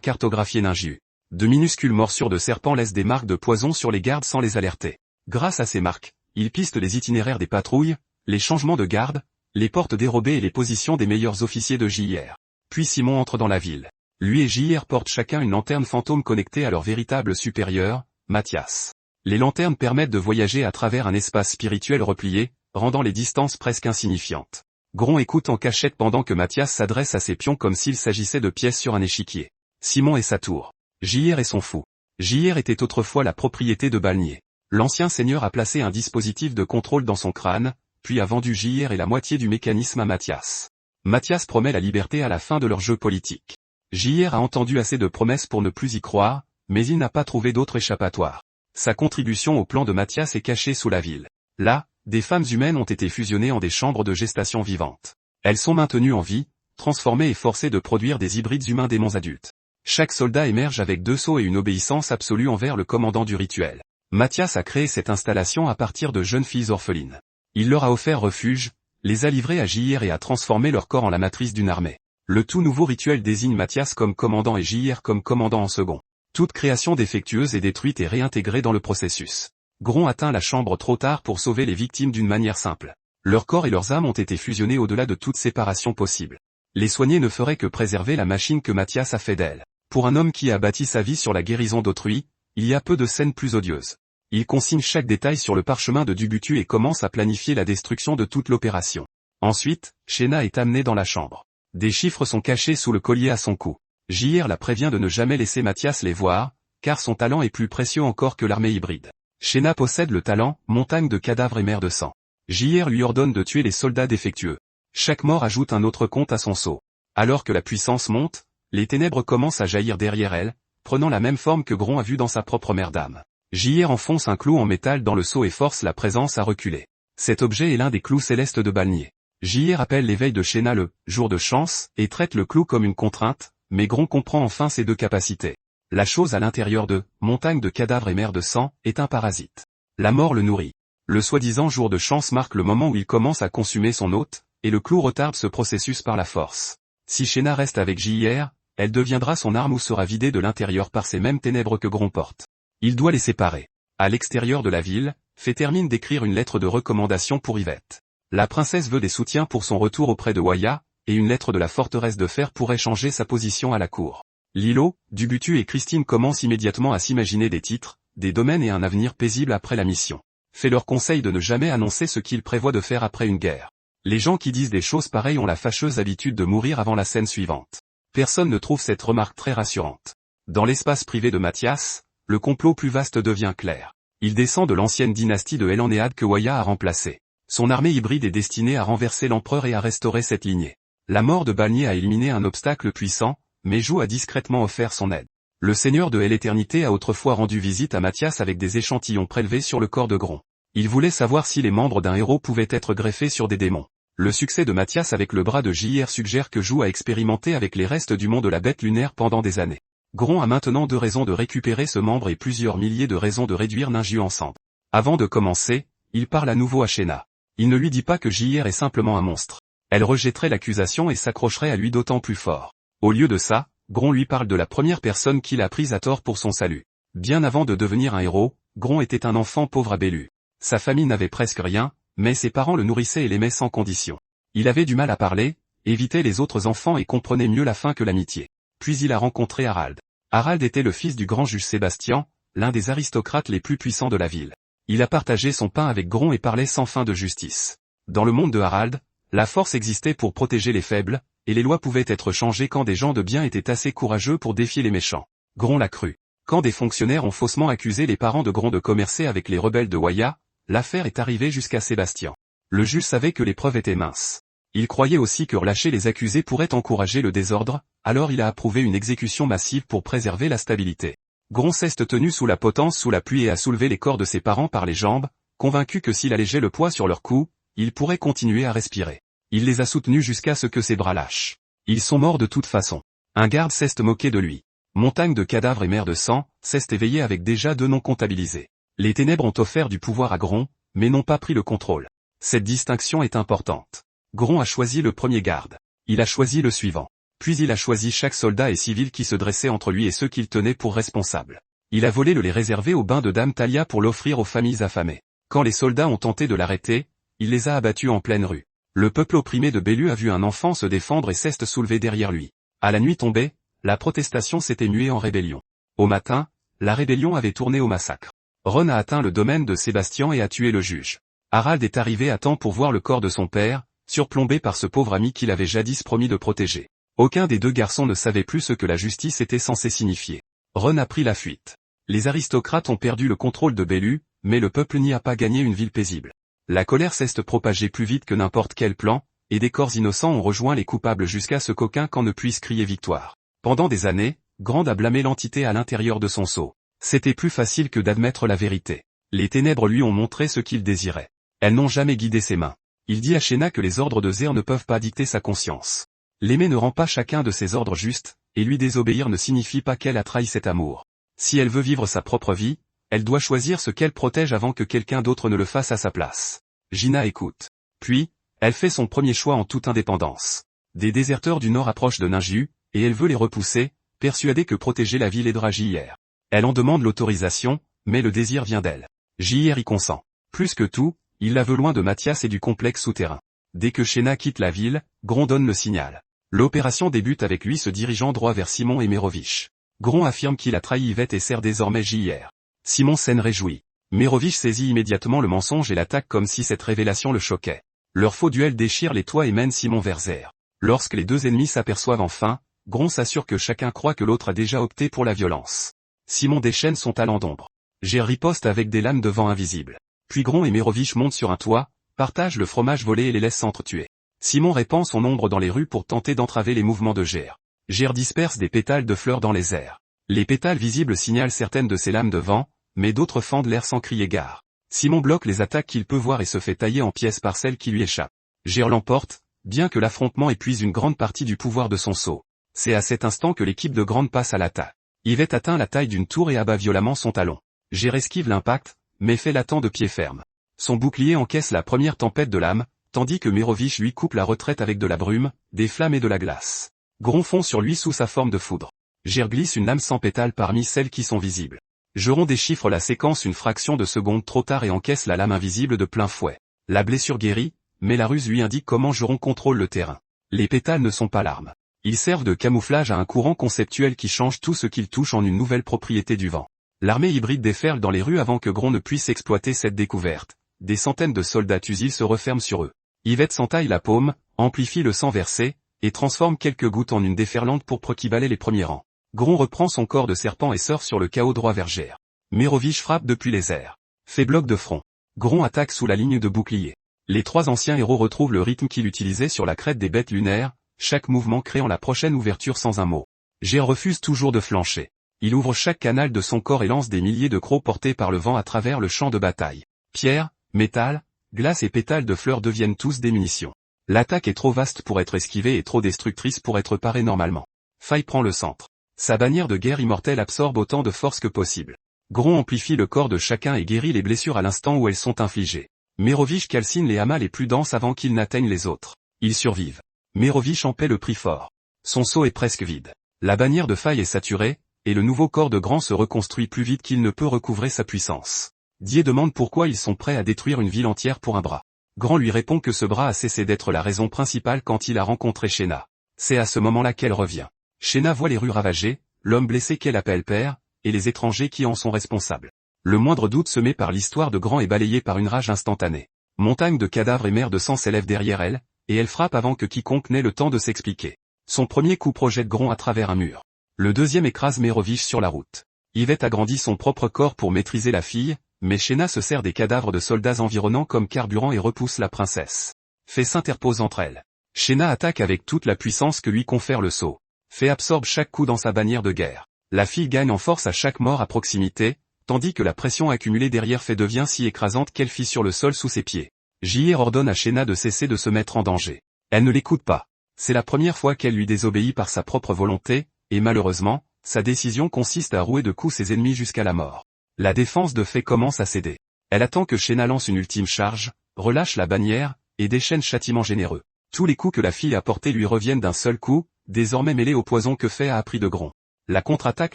cartographier Ninjiu. De minuscules morsures de serpents laissent des marques de poison sur les gardes sans les alerter. Grâce à ces marques, il piste les itinéraires des patrouilles, les changements de garde, les portes dérobées et les positions des meilleurs officiers de JR. Puis Simon entre dans la ville. Lui et JR portent chacun une lanterne fantôme connectée à leur véritable supérieur, Mathias. Les lanternes permettent de voyager à travers un espace spirituel replié, rendant les distances presque insignifiantes. Gron écoute en cachette pendant que Mathias s'adresse à ses pions comme s'il s'agissait de pièces sur un échiquier. Simon et sa tour. JR et son fou. JR était autrefois la propriété de Balnier. L'ancien seigneur a placé un dispositif de contrôle dans son crâne, puis a vendu JR et la moitié du mécanisme à Mathias. Mathias promet la liberté à la fin de leur jeu politique. JR a entendu assez de promesses pour ne plus y croire, mais il n'a pas trouvé d'autre échappatoire. Sa contribution au plan de Mathias est cachée sous la ville. Là, des femmes humaines ont été fusionnées en des chambres de gestation vivantes. Elles sont maintenues en vie, transformées et forcées de produire des hybrides humains démons adultes. Chaque soldat émerge avec 2 sceaux et une obéissance absolue envers le commandant du rituel. Mathias a créé cette installation à partir de jeunes filles orphelines. Il leur a offert refuge, les a livrées à JR et a transformé leur corps en la matrice d'une armée. Le tout nouveau rituel désigne Mathias comme commandant et JR comme commandant en second. Toute création défectueuse est détruite et réintégrée dans le processus. Gron atteint la chambre trop tard pour sauver les victimes d'une manière simple. Leurs corps et leurs âmes ont été fusionnés au-delà de toute séparation possible. Les soigner ne ferait que préserver la machine que Mathias a fait d'elle. Pour un homme qui a bâti sa vie sur la guérison d'autrui, il y a peu de scènes plus odieuses. Il consigne chaque détail sur le parchemin de Dubutu et commence à planifier la destruction de toute l'opération. Ensuite, Shena est amenée dans la chambre. Des chiffres sont cachés sous le collier à son cou. JR la prévient de ne jamais laisser Mathias les voir, car son talent est plus précieux encore que l'armée hybride. Shena possède le talent, montagne de cadavres et mer de sang. JR lui ordonne de tuer les soldats défectueux. Chaque mort ajoute un autre compte à son sceau. Alors que la puissance monte, les ténèbres commencent à jaillir derrière elle, prenant la même forme que Gron a vu dans sa propre mère d'âme. JR enfonce un clou en métal dans le sceau et force la présence à reculer. Cet objet est l'un des clous célestes de Balnier. JR appelle l'éveil de Shena le « jour de chance » et traite le clou comme une contrainte, mais Gron comprend enfin ses 2 capacités. La chose à l'intérieur de « montagne de cadavres et mer de sang » est un parasite. La mort le nourrit. Le soi-disant jour de chance marque le moment où il commence à consumer son hôte, et le clou retarde ce processus par la force. Si Shena reste avec JR, elle deviendra son arme ou sera vidée de l'intérieur par ces mêmes ténèbres que Gron porte. Il doit les séparer. À l'extérieur de la ville, Fée termine d'écrire une lettre de recommandation pour Yvette. La princesse veut des soutiens pour son retour auprès de Waya, et une lettre de la forteresse de fer pourrait changer sa position à la cour. Lilo, Dubutu et Christine commencent immédiatement à s'imaginer des titres, des domaines et un avenir paisible après la mission. Fée leur conseille de ne jamais annoncer ce qu'ils prévoient de faire après une guerre. Les gens qui disent des choses pareilles ont la fâcheuse habitude de mourir avant la scène suivante. Personne ne trouve cette remarque très rassurante. Dans l'espace privé de Mathias, le complot plus vaste devient clair. Il descend de l'ancienne dynastie de Elendéad que Waya a remplacée. Son armée hybride est destinée à renverser l'empereur et à restaurer cette lignée. La mort de Balnier a éliminé un obstacle puissant, mais Jou a discrètement offert son aide. Le seigneur de l'éternité a autrefois rendu visite à Mathias avec des échantillons prélevés sur le corps de Gron. Il voulait savoir si les membres d'un héros pouvaient être greffés sur des démons. Le succès de Mathias avec le bras de JR suggère que Jou a expérimenté avec les restes du monde de la bête lunaire pendant des années. Gron a maintenant 2 raisons de récupérer ce membre et plusieurs milliers de raisons de réduire Ninjiu ensemble. Avant de commencer, il parle à nouveau à Shena. Il ne lui dit pas que JR est simplement un monstre. Elle rejetterait l'accusation et s'accrocherait à lui d'autant plus fort. Au lieu de ça, Gron lui parle de la première personne qu'il a prise à tort pour son salut. Bien avant de devenir un héros, Gron était un enfant pauvre à Bellu. Sa famille n'avait presque rien, mais ses parents le nourrissaient et l'aimaient sans condition. Il avait du mal à parler, évitait les autres enfants et comprenait mieux la faim que l'amitié. Puis il a rencontré Harald. Harald était le fils du grand juge Sébastien, l'un des aristocrates les plus puissants de la ville. Il a partagé son pain avec Gron et parlait sans fin de justice. Dans le monde de Harald, la force existait pour protéger les faibles, et les lois pouvaient être changées quand des gens de bien étaient assez courageux pour défier les méchants. Gron l'a cru. Quand des fonctionnaires ont faussement accusé les parents de Gron de commercer avec les rebelles de Waya, l'affaire est arrivée jusqu'à Sébastien. Le juge savait que les preuves étaient minces. Il croyait aussi que relâcher les accusés pourrait encourager le désordre, alors il a approuvé une exécution massive pour préserver la stabilité. Gron s'est tenu sous la potence sous la pluie et a soulevé les corps de ses parents par les jambes, convaincu que s'il allégeait le poids sur leur cou, il pourrait continuer à respirer. Il les a soutenus jusqu'à ce que ses bras lâchent. Ils sont morts de toute façon. Un garde s'est moqué de lui. Montagne de cadavres et mer de sang, s'est éveillé avec déjà 2 noms comptabilisés. Les ténèbres ont offert du pouvoir à Gron, mais n'ont pas pris le contrôle. Cette distinction est importante. Gron a choisi le premier garde. Il a choisi le suivant. Puis il a choisi chaque soldat et civil qui se dressait entre lui et ceux qu'il tenait pour responsables. Il a volé le lait réservé au bain de Dame Talia pour l'offrir aux familles affamées. Quand les soldats ont tenté de l'arrêter, il les a abattus en pleine rue. Le peuple opprimé de Bellu a vu un enfant se défendre et s'est soulevé derrière lui. À la nuit tombée, la protestation s'était muée en rébellion. Au matin, la rébellion avait tourné au massacre. Ron a atteint le domaine de Sébastien et a tué le juge. Harald est arrivé à temps pour voir le corps de son père, surplombé par ce pauvre ami qu'il avait jadis promis de protéger. Aucun des 2 garçons ne savait plus ce que la justice était censée signifier. Ron a pris la fuite. Les aristocrates ont perdu le contrôle de Bellu, mais le peuple n'y a pas gagné une ville paisible. La colère s'est propagée plus vite que n'importe quel plan, et des corps innocents ont rejoint les coupables jusqu'à ce qu'aucun camp ne puisse crier victoire. Pendant des années, Grand a blâmé l'entité à l'intérieur de son sceau. C'était plus facile que d'admettre la vérité. Les ténèbres lui ont montré ce qu'il désirait. Elles n'ont jamais guidé ses mains. Il dit à Shena que les ordres de Zer ne peuvent pas dicter sa conscience. L'aimer ne rend pas chacun de ses ordres justes, et lui désobéir ne signifie pas qu'elle a trahi cet amour. Si elle veut vivre sa propre vie, elle doit choisir ce qu'elle protège avant que quelqu'un d'autre ne le fasse à sa place. Gina écoute. Puis, elle fait son premier choix en toute indépendance. Des déserteurs du Nord approchent de Ninjiu, et elle veut les repousser, persuadée que protéger la ville aidera JR. Elle en demande l'autorisation, mais le désir vient d'elle. JR y consent. Plus que tout, il la veut loin de Mathias et du complexe souterrain. Dès que Shena quitte la ville, Gron donne le signal. L'opération débute avec lui se dirigeant droit vers Simon et Mérovich. Gron affirme qu'il a trahi Yvette et sert désormais JR. Simon s'en réjouit. Mérovich saisit immédiatement le mensonge et l'attaque comme si cette révélation le choquait. Leur faux duel déchire les toits et mène Simon vers Zer. Lorsque les 2 ennemis s'aperçoivent enfin, Gron s'assure que chacun croit que l'autre a déjà opté pour la violence. Simon déchaîne son talent d'ombre. Ger riposte avec des lames de vent invisibles. Puis Gron et Mérovich montent sur un toit, partagent le fromage volé et les laissent s'entretuer. Simon répand son ombre dans les rues pour tenter d'entraver les mouvements de Ger. Ger disperse des pétales de fleurs dans les airs. Les pétales visibles signalent certaines de ces lames de vent, mais d'autres fendent l'air sans crier gare. Simon bloque les attaques qu'il peut voir et se fait tailler en pièces par celles qui lui échappent. Ger l'emporte, bien que l'affrontement épuise une grande partie du pouvoir de son sceau. C'est à cet instant que l'équipe de Grande passe à l'attaque. Yvette atteint la taille d'une tour et abat violemment son talon. Ger esquive l'impact, mais fait l'attend de pied ferme. Son bouclier encaisse la première tempête de lame, tandis que Mérovich lui coupe la retraite avec de la brume, des flammes et de la glace. Gron fond sur lui sous sa forme de foudre. Ger glisse une lame sans pétale parmi celles qui sont visibles. Geron déchiffre la séquence une fraction de seconde trop tard et encaisse la lame invisible de plein fouet. La blessure guérit, mais la ruse lui indique comment Geron contrôle le terrain. Les pétales ne sont pas l'arme. Ils servent de camouflage à un courant conceptuel qui change tout ce qu'il touche en une nouvelle propriété du vent. L'armée hybride déferle dans les rues avant que Gron ne puisse exploiter cette découverte. Des centaines de soldats Tusil se referment sur eux. Yvette s'entaille la paume, amplifie le sang versé, et transforme quelques gouttes en une déferlante pourpre qui balaie les premiers rangs. Gron reprend son corps de serpent et sort sur le chaos droit vers Ger. Mérovich frappe depuis les airs. Fait bloc de front. Gron attaque sous la ligne de bouclier. Les 3 anciens héros retrouvent le rythme qu'il utilisait sur la crête des bêtes lunaires, chaque mouvement créant la prochaine ouverture sans un mot. Ger refuse toujours de flancher. Il ouvre chaque canal de son corps et lance des milliers de crocs portés par le vent à travers le champ de bataille. Pierre, métal, glace et pétales de fleurs deviennent tous des munitions. L'attaque est trop vaste pour être esquivée et trop destructrice pour être parée normalement. Faille prend le centre. Sa bannière de guerre immortelle absorbe autant de force que possible. Gron amplifie le corps de chacun et guérit les blessures à l'instant où elles sont infligées. Mérovich calcine les hamas les plus denses avant qu'ils n'atteignent les autres. Ils survivent. Mérovich en paie le prix fort. Son seau est presque vide. La bannière de faille est saturée, et le nouveau corps de Grand se reconstruit plus vite qu'il ne peut recouvrer sa puissance. Die demande pourquoi ils sont prêts à détruire une ville entière pour un bras. Grand lui répond que ce bras a cessé d'être la raison principale quand il a rencontré Shena. C'est à ce moment-là qu'elle revient. Shena voit les rues ravagées, l'homme blessé qu'elle appelle père, et les étrangers qui en sont responsables. Le moindre doute semé par l'histoire de Grand est balayé par une rage instantanée. Montagne de cadavres et mer de sang s'élève derrière elle, et elle frappe avant que quiconque n'ait le temps de s'expliquer. Son premier coup projette Grand à travers un mur. Le deuxième écrase Mérovich sur la route. Yvette agrandit son propre corps pour maîtriser la fille, mais Shena se sert des cadavres de soldats environnants comme carburant et repousse la princesse. Fée s'interpose entre elles. Shena attaque avec toute la puissance que lui confère le sceau. Fée absorbe chaque coup dans sa bannière de guerre. La fille gagne en force à chaque mort à proximité, tandis que la pression accumulée derrière Fée devient si écrasante qu'elle fissure le sol sous ses pieds. JR ordonne à Shena de cesser de se mettre en danger. Elle ne l'écoute pas. C'est la première fois qu'elle lui désobéit par sa propre volonté, et malheureusement, sa décision consiste à rouer de coups ses ennemis jusqu'à la mort. La défense de fait commence à céder. Elle attend que Shayna lance une ultime charge, relâche la bannière, et déchaîne châtiment généreux. Tous les coups que la fille a portés lui reviennent d'un seul coup, désormais mêlés au poison que Faye a appris de Gron. La contre-attaque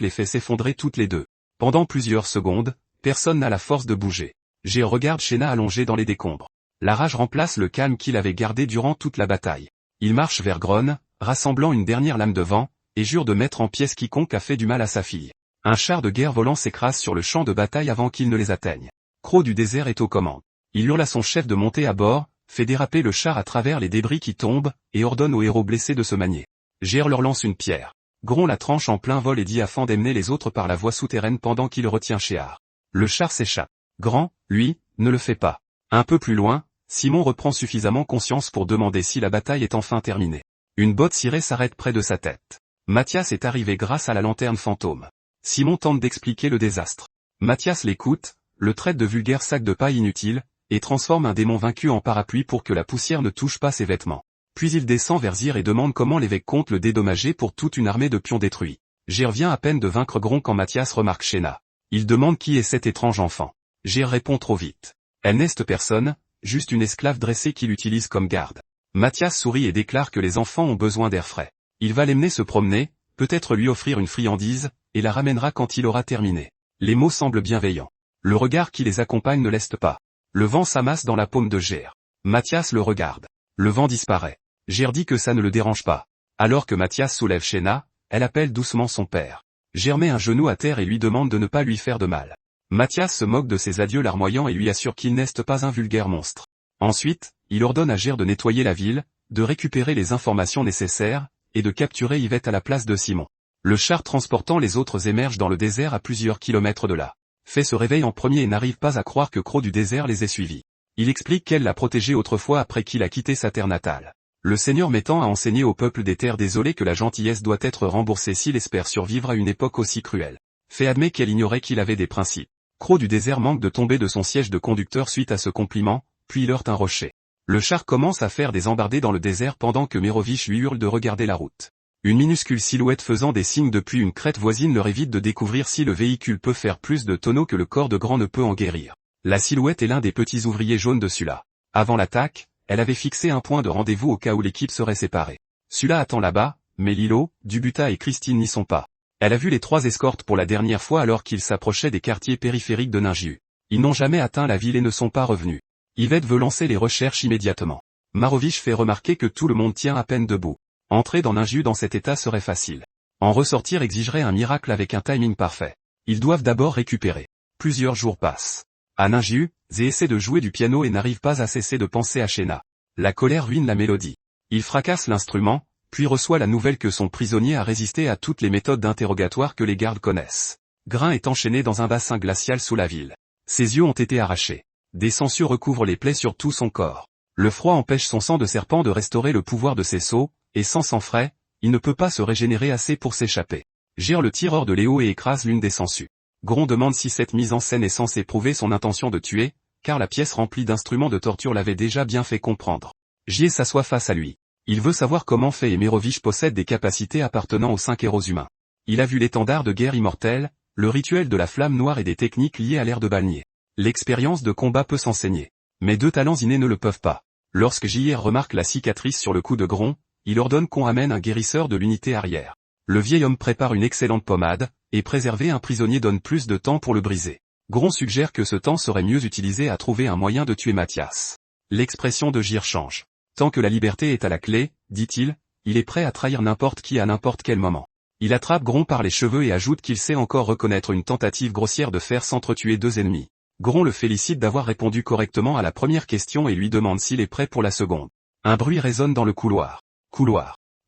les fait s'effondrer toutes les deux. Pendant plusieurs secondes, personne n'a la force de bouger. J'ai regarde Shayna allongée dans les décombres. La rage remplace le calme qu'il avait gardé durant toute la bataille. Il marche vers Gron, rassemblant une dernière lame de vent, et jure de mettre en pièces quiconque a fait du mal à sa fille. Un char de guerre volant s'écrase sur le champ de bataille avant qu'il ne les atteigne. Croc du désert est aux commandes. Il hurle à son chef de monter à bord, fait déraper le char à travers les débris qui tombent, et ordonne aux héros blessés de se manier. Gér leur lance une pierre. Gron la tranche en plein vol et dit à Fan d'emmener les autres par la voie souterraine pendant qu'il retient Shear. Le char s'échappe. Grand, lui, ne le fait pas. Un peu plus loin, Simon reprend suffisamment conscience pour demander si la bataille est enfin terminée. Une botte cirée s'arrête près de sa tête. Mathias est arrivé grâce à la lanterne fantôme. Simon tente d'expliquer le désastre. Mathias l'écoute, le traite de vulgaire sac de paille inutile, et transforme un démon vaincu en parapluie pour que la poussière ne touche pas ses vêtements. Puis il descend vers Zir et demande comment l'évêque compte le dédommager pour toute une armée de pions détruits. Gér vient à peine de vaincre Gron quand Mathias remarque Shayna. Il demande qui est cet étrange enfant. Gér répond trop vite. Elle n'est personne, juste une esclave dressée qu'il utilise comme garde. Mathias sourit et déclare que les enfants ont besoin d'air frais. Il va l'emmener se promener, peut-être lui offrir une friandise, et la ramènera quand il aura terminé. Les mots semblent bienveillants. Le regard qui les accompagne ne laisse pas. Le vent s'amasse dans la paume de Gér. Mathias le regarde. Le vent disparaît. Gér dit que ça ne le dérange pas. Alors que Mathias soulève Shayna, elle appelle doucement son père. Gér met un genou à terre et lui demande de ne pas lui faire de mal. Mathias se moque de ses adieux larmoyants et lui assure qu'il n'est pas un vulgaire monstre. Ensuite, il ordonne à Gér de nettoyer la ville, de récupérer les informations nécessaires, et de capturer Yvette à la place de Simon. Le char transportant les autres émerge dans le désert à plusieurs kilomètres de là. Faye se réveille en premier et n'arrive pas à croire que Croc du désert les ait suivis. Il explique qu'elle l'a protégé autrefois après qu'il a quitté sa terre natale. Le Seigneur mettant à enseigner au peuple des terres désolées que la gentillesse doit être remboursée s'il espère survivre à une époque aussi cruelle. Faye admet qu'elle ignorait qu'il avait des principes. Croc du désert manque de tomber de son siège de conducteur suite à ce compliment, puis il heurte un rocher. Le char commence à faire des embardées dans le désert pendant que Merovich lui hurle de regarder la route. Une minuscule silhouette faisant des signes depuis une crête voisine leur évite de découvrir si le véhicule peut faire plus de tonneaux que le corps de Grand ne peut en guérir. La silhouette est l'un des petits ouvriers jaunes de Sula. Avant l'attaque, elle avait fixé un point de rendez-vous au cas où l'équipe serait séparée. Sula attend là-bas, mais Lilo, Dubuta et Christine n'y sont pas. Elle a vu les trois escortes pour la dernière fois alors qu'ils s'approchaient des quartiers périphériques de Ningiu. Ils n'ont jamais atteint la ville et ne sont pas revenus. Yvette veut lancer les recherches immédiatement. Marovich fait remarquer que tout le monde tient à peine debout. Entrer dans Ningiu dans cet état serait facile. En ressortir exigerait un miracle avec un timing parfait. Ils doivent d'abord récupérer. Plusieurs jours passent. À Ningiu, Zé essaie de jouer du piano et n'arrive pas à cesser de penser à Shayna. La colère ruine la mélodie. Il fracasse l'instrument, puis reçoit la nouvelle que son prisonnier a résisté à toutes les méthodes d'interrogatoire que les gardes connaissent. Grain est enchaîné dans un bassin glacial sous la ville. Ses yeux ont été arrachés. Des sangsues recouvrent les plaies sur tout son corps. Le froid empêche son sang de serpent de restaurer le pouvoir de ses seaux, et sans sang frais, il ne peut pas se régénérer assez pour s'échapper. Gér le tireur de Léo et écrase l'une des sangsues. Gron demande si cette mise en scène est censée prouver son intention de tuer, car la pièce remplie d'instruments de torture l'avait déjà bien fait comprendre. Gier s'assoit face à lui. Il veut savoir comment Faye et Merovich possèdent des capacités appartenant aux 5 héros humains. Il a vu l'étendard de guerre immortel, le rituel de la flamme noire et des techniques liées à l'ère de Balnier. L'expérience de combat peut s'enseigner. Mais 2 talents innés ne le peuvent pas. Lorsque JR remarque la cicatrice sur le cou de Gron, il ordonne qu'on amène un guérisseur de l'unité arrière. Le vieil homme prépare une excellente pommade, et préserver un prisonnier donne plus de temps pour le briser. Gron suggère que ce temps serait mieux utilisé à trouver un moyen de tuer Mathias. L'expression de JR change. Tant que la liberté est à la clé, dit-il, il est prêt à trahir n'importe qui à n'importe quel moment. Il attrape Gron par les cheveux et ajoute qu'il sait encore reconnaître une tentative grossière de faire s'entretuer 2 ennemis. Gron le félicite d'avoir répondu correctement à la première question et lui demande s'il est prêt pour la seconde. Un bruit résonne dans le couloir.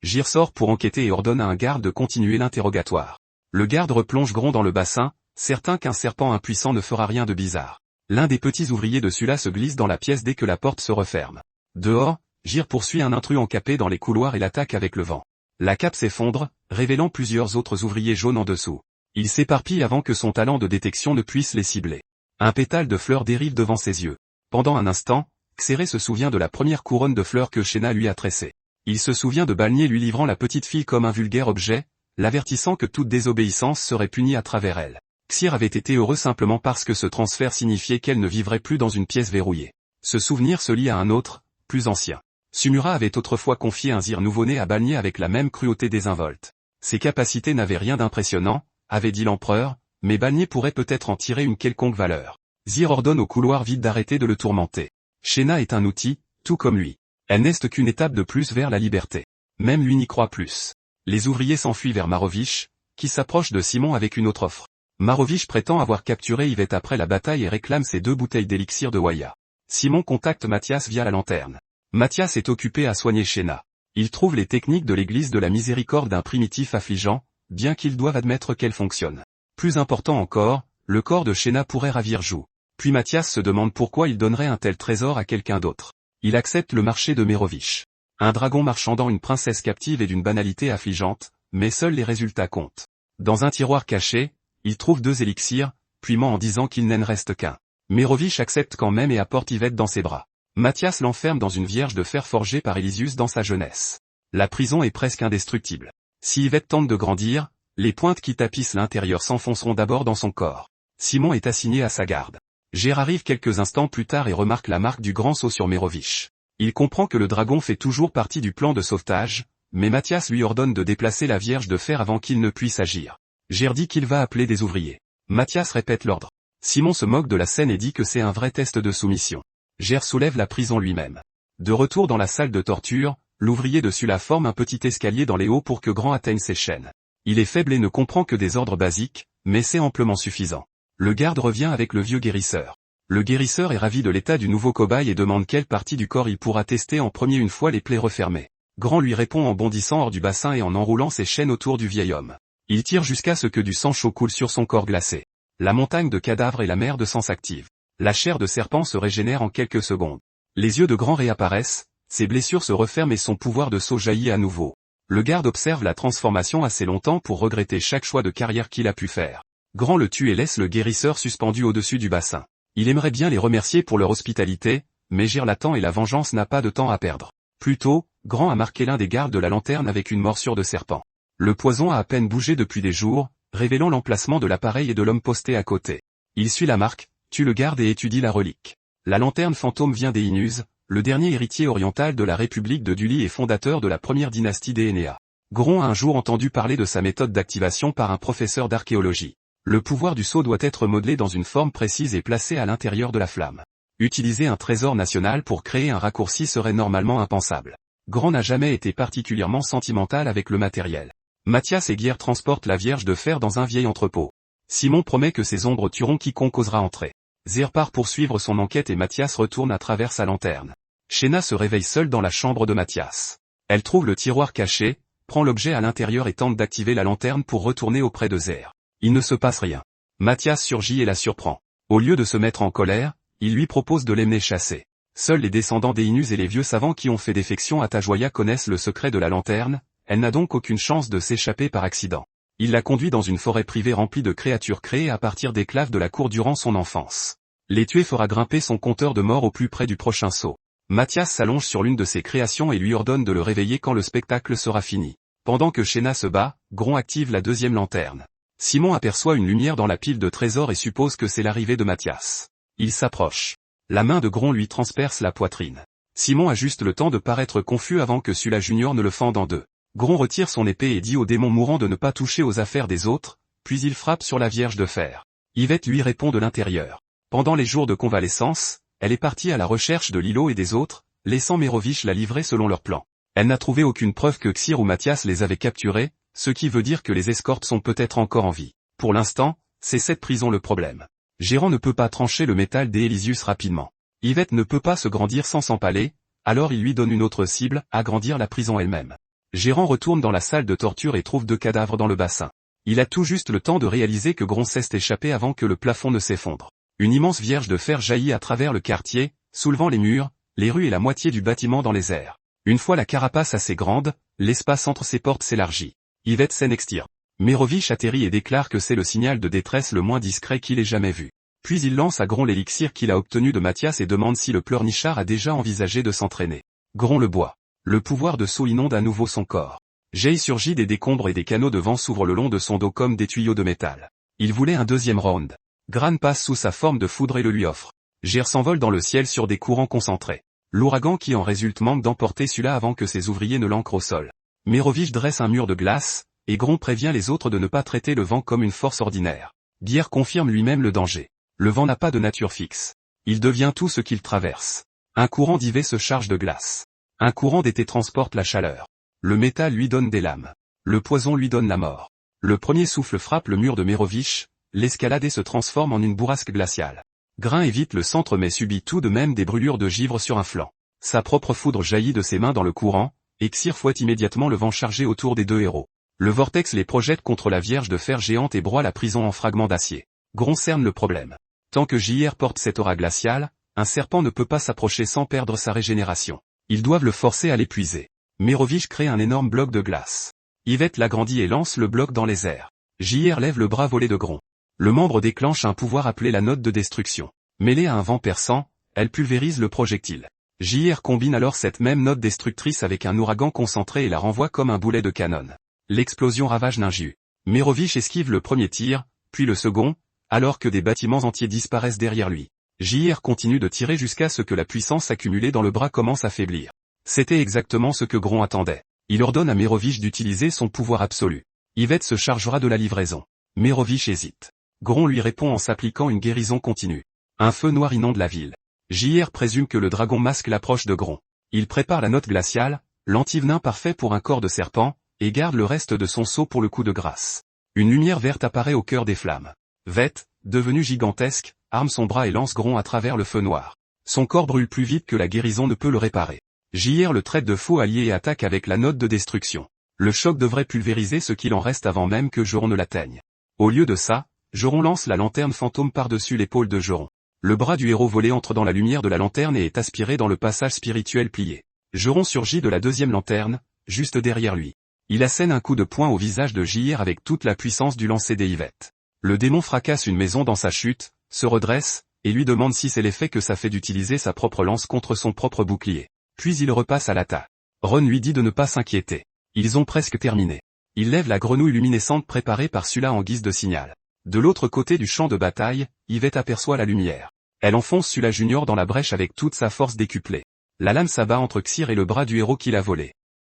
JR sort pour enquêter et ordonne à un garde de continuer l'interrogatoire. Le garde replonge Gron dans le bassin, certain qu'un serpent impuissant ne fera rien de bizarre. L'un des petits ouvriers de Sula se glisse dans la pièce dès que la porte se referme. Dehors, JR poursuit un intrus encapé dans les couloirs et l'attaque avec le vent. La cape s'effondre, révélant plusieurs autres ouvriers jaunes en dessous. Il s'éparpille avant que son talent de détection ne puisse les cibler. Un pétale de fleurs dérive devant ses yeux. Pendant un instant, Xéré se souvient de la première couronne de fleurs que Shayna lui a tressée. Il se souvient de Balnier lui livrant la petite fille comme un vulgaire objet, l'avertissant que toute désobéissance serait punie à travers elle. Xir avait été heureux simplement parce que ce transfert signifiait qu'elle ne vivrait plus dans une pièce verrouillée. Ce souvenir se lie à un autre, plus ancien. Sumura avait autrefois confié un Zir nouveau-né à Balnier avec la même cruauté désinvolte. Ses capacités n'avaient rien d'impressionnant, avait dit l'empereur, mais Balnier pourrait peut-être en tirer une quelconque valeur. Zir ordonne au couloir vide d'arrêter de le tourmenter. Shena est un outil, tout comme lui. Elle n'est qu'une étape de plus vers la liberté. Même lui n'y croit plus. Les ouvriers s'enfuient vers Marovich, qui s'approche de Simon avec une autre offre. Marovich prétend avoir capturé Yvette après la bataille et réclame ses 2 bouteilles d'élixir de Waya. Simon contacte Mathias via la lanterne. Mathias est occupé à soigner Shena. Il trouve les techniques de l'église de la miséricorde d'un primitif affligeant, bien qu'ils doivent admettre qu'elles fonctionnent. Plus important encore, le corps de Shena pourrait ravir Jou. Puis Mathias se demande pourquoi il donnerait un tel trésor à quelqu'un d'autre. Il accepte le marché de Merovich. Un dragon marchandant une princesse captive est d'une banalité affligeante, mais seuls les résultats comptent. Dans un tiroir caché, il trouve 2 élixirs, puis ment en disant qu'il n'en reste qu'un. Merovich accepte quand même et apporte Yvette dans ses bras. Mathias l'enferme dans une vierge de fer forgée par Elysius dans sa jeunesse. La prison est presque indestructible. Si Yvette tente de grandir, les pointes qui tapissent l'intérieur s'enfonceront d'abord dans son corps. Simon est assigné à sa garde. Ger arrive quelques instants plus tard et remarque la marque du grand saut sur Merovich. Il comprend que le dragon fait toujours partie du plan de sauvetage, mais Mathias lui ordonne de déplacer la vierge de fer avant qu'il ne puisse agir. Ger dit qu'il va appeler des ouvriers. Mathias répète l'ordre. Simon se moque de la scène et dit que c'est un vrai test de soumission. Ger soulève la prison lui-même. De retour dans la salle de torture, l'ouvrier dessus la forme un petit escalier dans les hauts pour que Grand atteigne ses chaînes. Il est faible et ne comprend que des ordres basiques, mais c'est amplement suffisant. Le garde revient avec le vieux guérisseur. Le guérisseur est ravi de l'état du nouveau cobaye et demande quelle partie du corps il pourra tester en premier une fois les plaies refermées. Grand lui répond en bondissant hors du bassin et en enroulant ses chaînes autour du vieil homme. Il tire jusqu'à ce que du sang chaud coule sur son corps glacé. La montagne de cadavres et la mer de sang s'activent. La chair de serpent se régénère en quelques secondes. Les yeux de Grand réapparaissent, ses blessures se referment et son pouvoir de saut jaillit à nouveau. Le garde observe la transformation assez longtemps pour regretter chaque choix de carrière qu'il a pu faire. Grand le tue et laisse le guérisseur suspendu au-dessus du bassin. Il aimerait bien les remercier pour leur hospitalité, mais Ger l'attend et la vengeance n'a pas de temps à perdre. Plus tôt, Grand a marqué l'un des gardes de la lanterne avec une morsure de serpent. Le poison a à peine bougé depuis des jours, révélant l'emplacement de l'appareil et de l'homme posté à côté. Il suit la marque, tue le garde et étudie la relique. La lanterne fantôme vient des Inus, le dernier héritier oriental de la République de Duli et fondateur de la première dynastie des Enea. Grand a un jour entendu parler de sa méthode d'activation par un professeur d'archéologie. Le pouvoir du sceau doit être modelé dans une forme précise et placé à l'intérieur de la flamme. Utiliser un trésor national pour créer un raccourci serait normalement impensable. Grand n'a jamais été particulièrement sentimental avec le matériel. Mathias et Guerre transportent la Vierge de fer dans un vieil entrepôt. Simon promet que ses ombres tueront quiconque osera entrer. Zer part poursuivre son enquête et Mathias retourne à travers sa lanterne. Shena se réveille seule dans la chambre de Mathias. Elle trouve le tiroir caché, prend l'objet à l'intérieur et tente d'activer la lanterne pour retourner auprès de Zer. Il ne se passe rien. Mathias surgit et la surprend. Au lieu de se mettre en colère, il lui propose de l'emmener chasser. Seuls les descendants des Inus et les vieux savants qui ont fait défection à Tajoya connaissent le secret de la lanterne, elle n'a donc aucune chance de s'échapper par accident. Il la conduit dans une forêt privée remplie de créatures créées à partir d'éclaves de la cour durant son enfance. Les tuer fera grimper son compteur de mort au plus près du prochain saut. Mathias s'allonge sur l'une de ses créations et lui ordonne de le réveiller quand le spectacle sera fini. Pendant que Shena se bat, Gron active la deuxième lanterne. Simon aperçoit une lumière dans la pile de trésors et suppose que c'est l'arrivée de Mathias. Il s'approche. La main de Gron lui transperce la poitrine. Simon a juste le temps de paraître confus avant que Sula Junior ne le fende en deux. Gron retire son épée et dit au démon mourant de ne pas toucher aux affaires des autres, puis il frappe sur la Vierge de fer. Yvette lui répond de l'intérieur. Pendant les jours de convalescence, elle est partie à la recherche de Lilo et des autres, laissant Merovich la livrer selon leur plan. Elle n'a trouvé aucune preuve que Xir ou Mathias les avaient capturés, ce qui veut dire que les escortes sont peut-être encore en vie. Pour l'instant, c'est cette prison le problème. Gérant ne peut pas trancher le métal d'Elysius rapidement. Yvette ne peut pas se grandir sans s'empaler, alors il lui donne une autre cible, agrandir la prison elle-même. Gérant retourne dans la salle de torture et trouve 2 cadavres dans le bassin. Il a tout juste le temps de réaliser que Gron s'est échappé avant que le plafond ne s'effondre. Une immense vierge de fer jaillit à travers le quartier, soulevant les murs, les rues et la moitié du bâtiment dans les airs. Une fois la carapace assez grande, l'espace entre ses portes s'élargit. Yvette s'en-extire. Merovich atterrit et déclare que c'est le signal de détresse le moins discret qu'il ait jamais vu. Puis il lance à Gron l'élixir qu'il a obtenu de Mathias et demande si le pleurnichard a déjà envisagé de s'entraîner. Gron le boit. Le pouvoir de saut inonde à nouveau son corps. Jay surgit des décombres et des canaux de vent s'ouvrent le long de son dos comme des tuyaux de métal. Il voulait un deuxième round. Gran passe sous sa forme de foudre et le lui offre. Gyr s'envole dans le ciel sur des courants concentrés. L'ouragan qui en résulte manque d'emporter celui-là avant que ses ouvriers ne l'ancrent au sol. Merovich dresse un mur de glace, et Gron prévient les autres de ne pas traiter le vent comme une force ordinaire. Gyr confirme lui-même le danger. Le vent n'a pas de nature fixe. Il devient tout ce qu'il traverse. Un courant d'Ivé se charge de glace. Un courant d'été transporte la chaleur. Le métal lui donne des lames. Le poison lui donne la mort. Le premier souffle frappe le mur de Merovich, l'escalade se transforme en une bourrasque glaciale. Grain évite le centre mais subit tout de même des brûlures de givre sur un flanc. Sa propre foudre jaillit de ses mains dans le courant, et Xir fouette immédiatement le vent chargé autour des deux héros. Le vortex les projette contre la Vierge de fer géante et broie la prison en fragments d'acier. Gron cerne le problème. Tant que JR porte cette aura glaciale, un serpent ne peut pas s'approcher sans perdre sa régénération. Ils doivent le forcer à l'épuiser. Merovich crée un énorme bloc de glace. Yvette l'agrandit et lance le bloc dans les airs. JR lève le bras volé de Gron. Le membre déclenche un pouvoir appelé la note de destruction. Mêlée à un vent perçant, elle pulvérise le projectile. JR combine alors cette même note destructrice avec un ouragan concentré et la renvoie comme un boulet de canon. L'explosion ravage Ninju. Merovich esquive le premier tir, puis le second, alors que des bâtiments entiers disparaissent derrière lui. JR continue de tirer jusqu'à ce que la puissance accumulée dans le bras commence à faiblir. C'était exactement ce que Gron attendait. Il ordonne à Merovich d'utiliser son pouvoir absolu. Yvette se chargera de la livraison. Merovich hésite. Gron lui répond en s'appliquant une guérison continue. Un feu noir inonde la ville. JR présume que le dragon masque l'approche de Gron. Il prépare la note glaciale, l'antivenin parfait pour un corps de serpent, et garde le reste de son sceau pour le coup de grâce. Une lumière verte apparaît au cœur des flammes. Vette, devenu gigantesque, arme son bras et lance Gron à travers le feu noir. Son corps brûle plus vite que la guérison ne peut le réparer. JR le traite de faux allié et attaque avec la note de destruction. Le choc devrait pulvériser ce qu'il en reste avant même que Geron ne l'atteigne. Au lieu de ça, Geron lance la lanterne fantôme par-dessus l'épaule de Geron. Le bras du héros volé entre dans la lumière de la lanterne et est aspiré dans le passage spirituel plié. Geron surgit de la deuxième lanterne, juste derrière lui. Il assène un coup de poing au visage de JR avec toute la puissance du lancer des Yvette. Le démon fracasse une maison dans sa chute, se redresse, et lui demande si c'est l'effet que ça fait d'utiliser sa propre lance contre son propre bouclier. Puis il repasse à l'attaque. Ron lui dit de ne pas s'inquiéter. Ils ont presque terminé. Il lève la grenouille luminescente préparée par celui-là en guise de signal. De l'autre côté du champ de bataille, Yvette aperçoit la lumière. Elle enfonce celui-là Junior dans la brèche avec toute sa force décuplée. La lame s'abat entre Xir et le bras du héros qui l'a volé.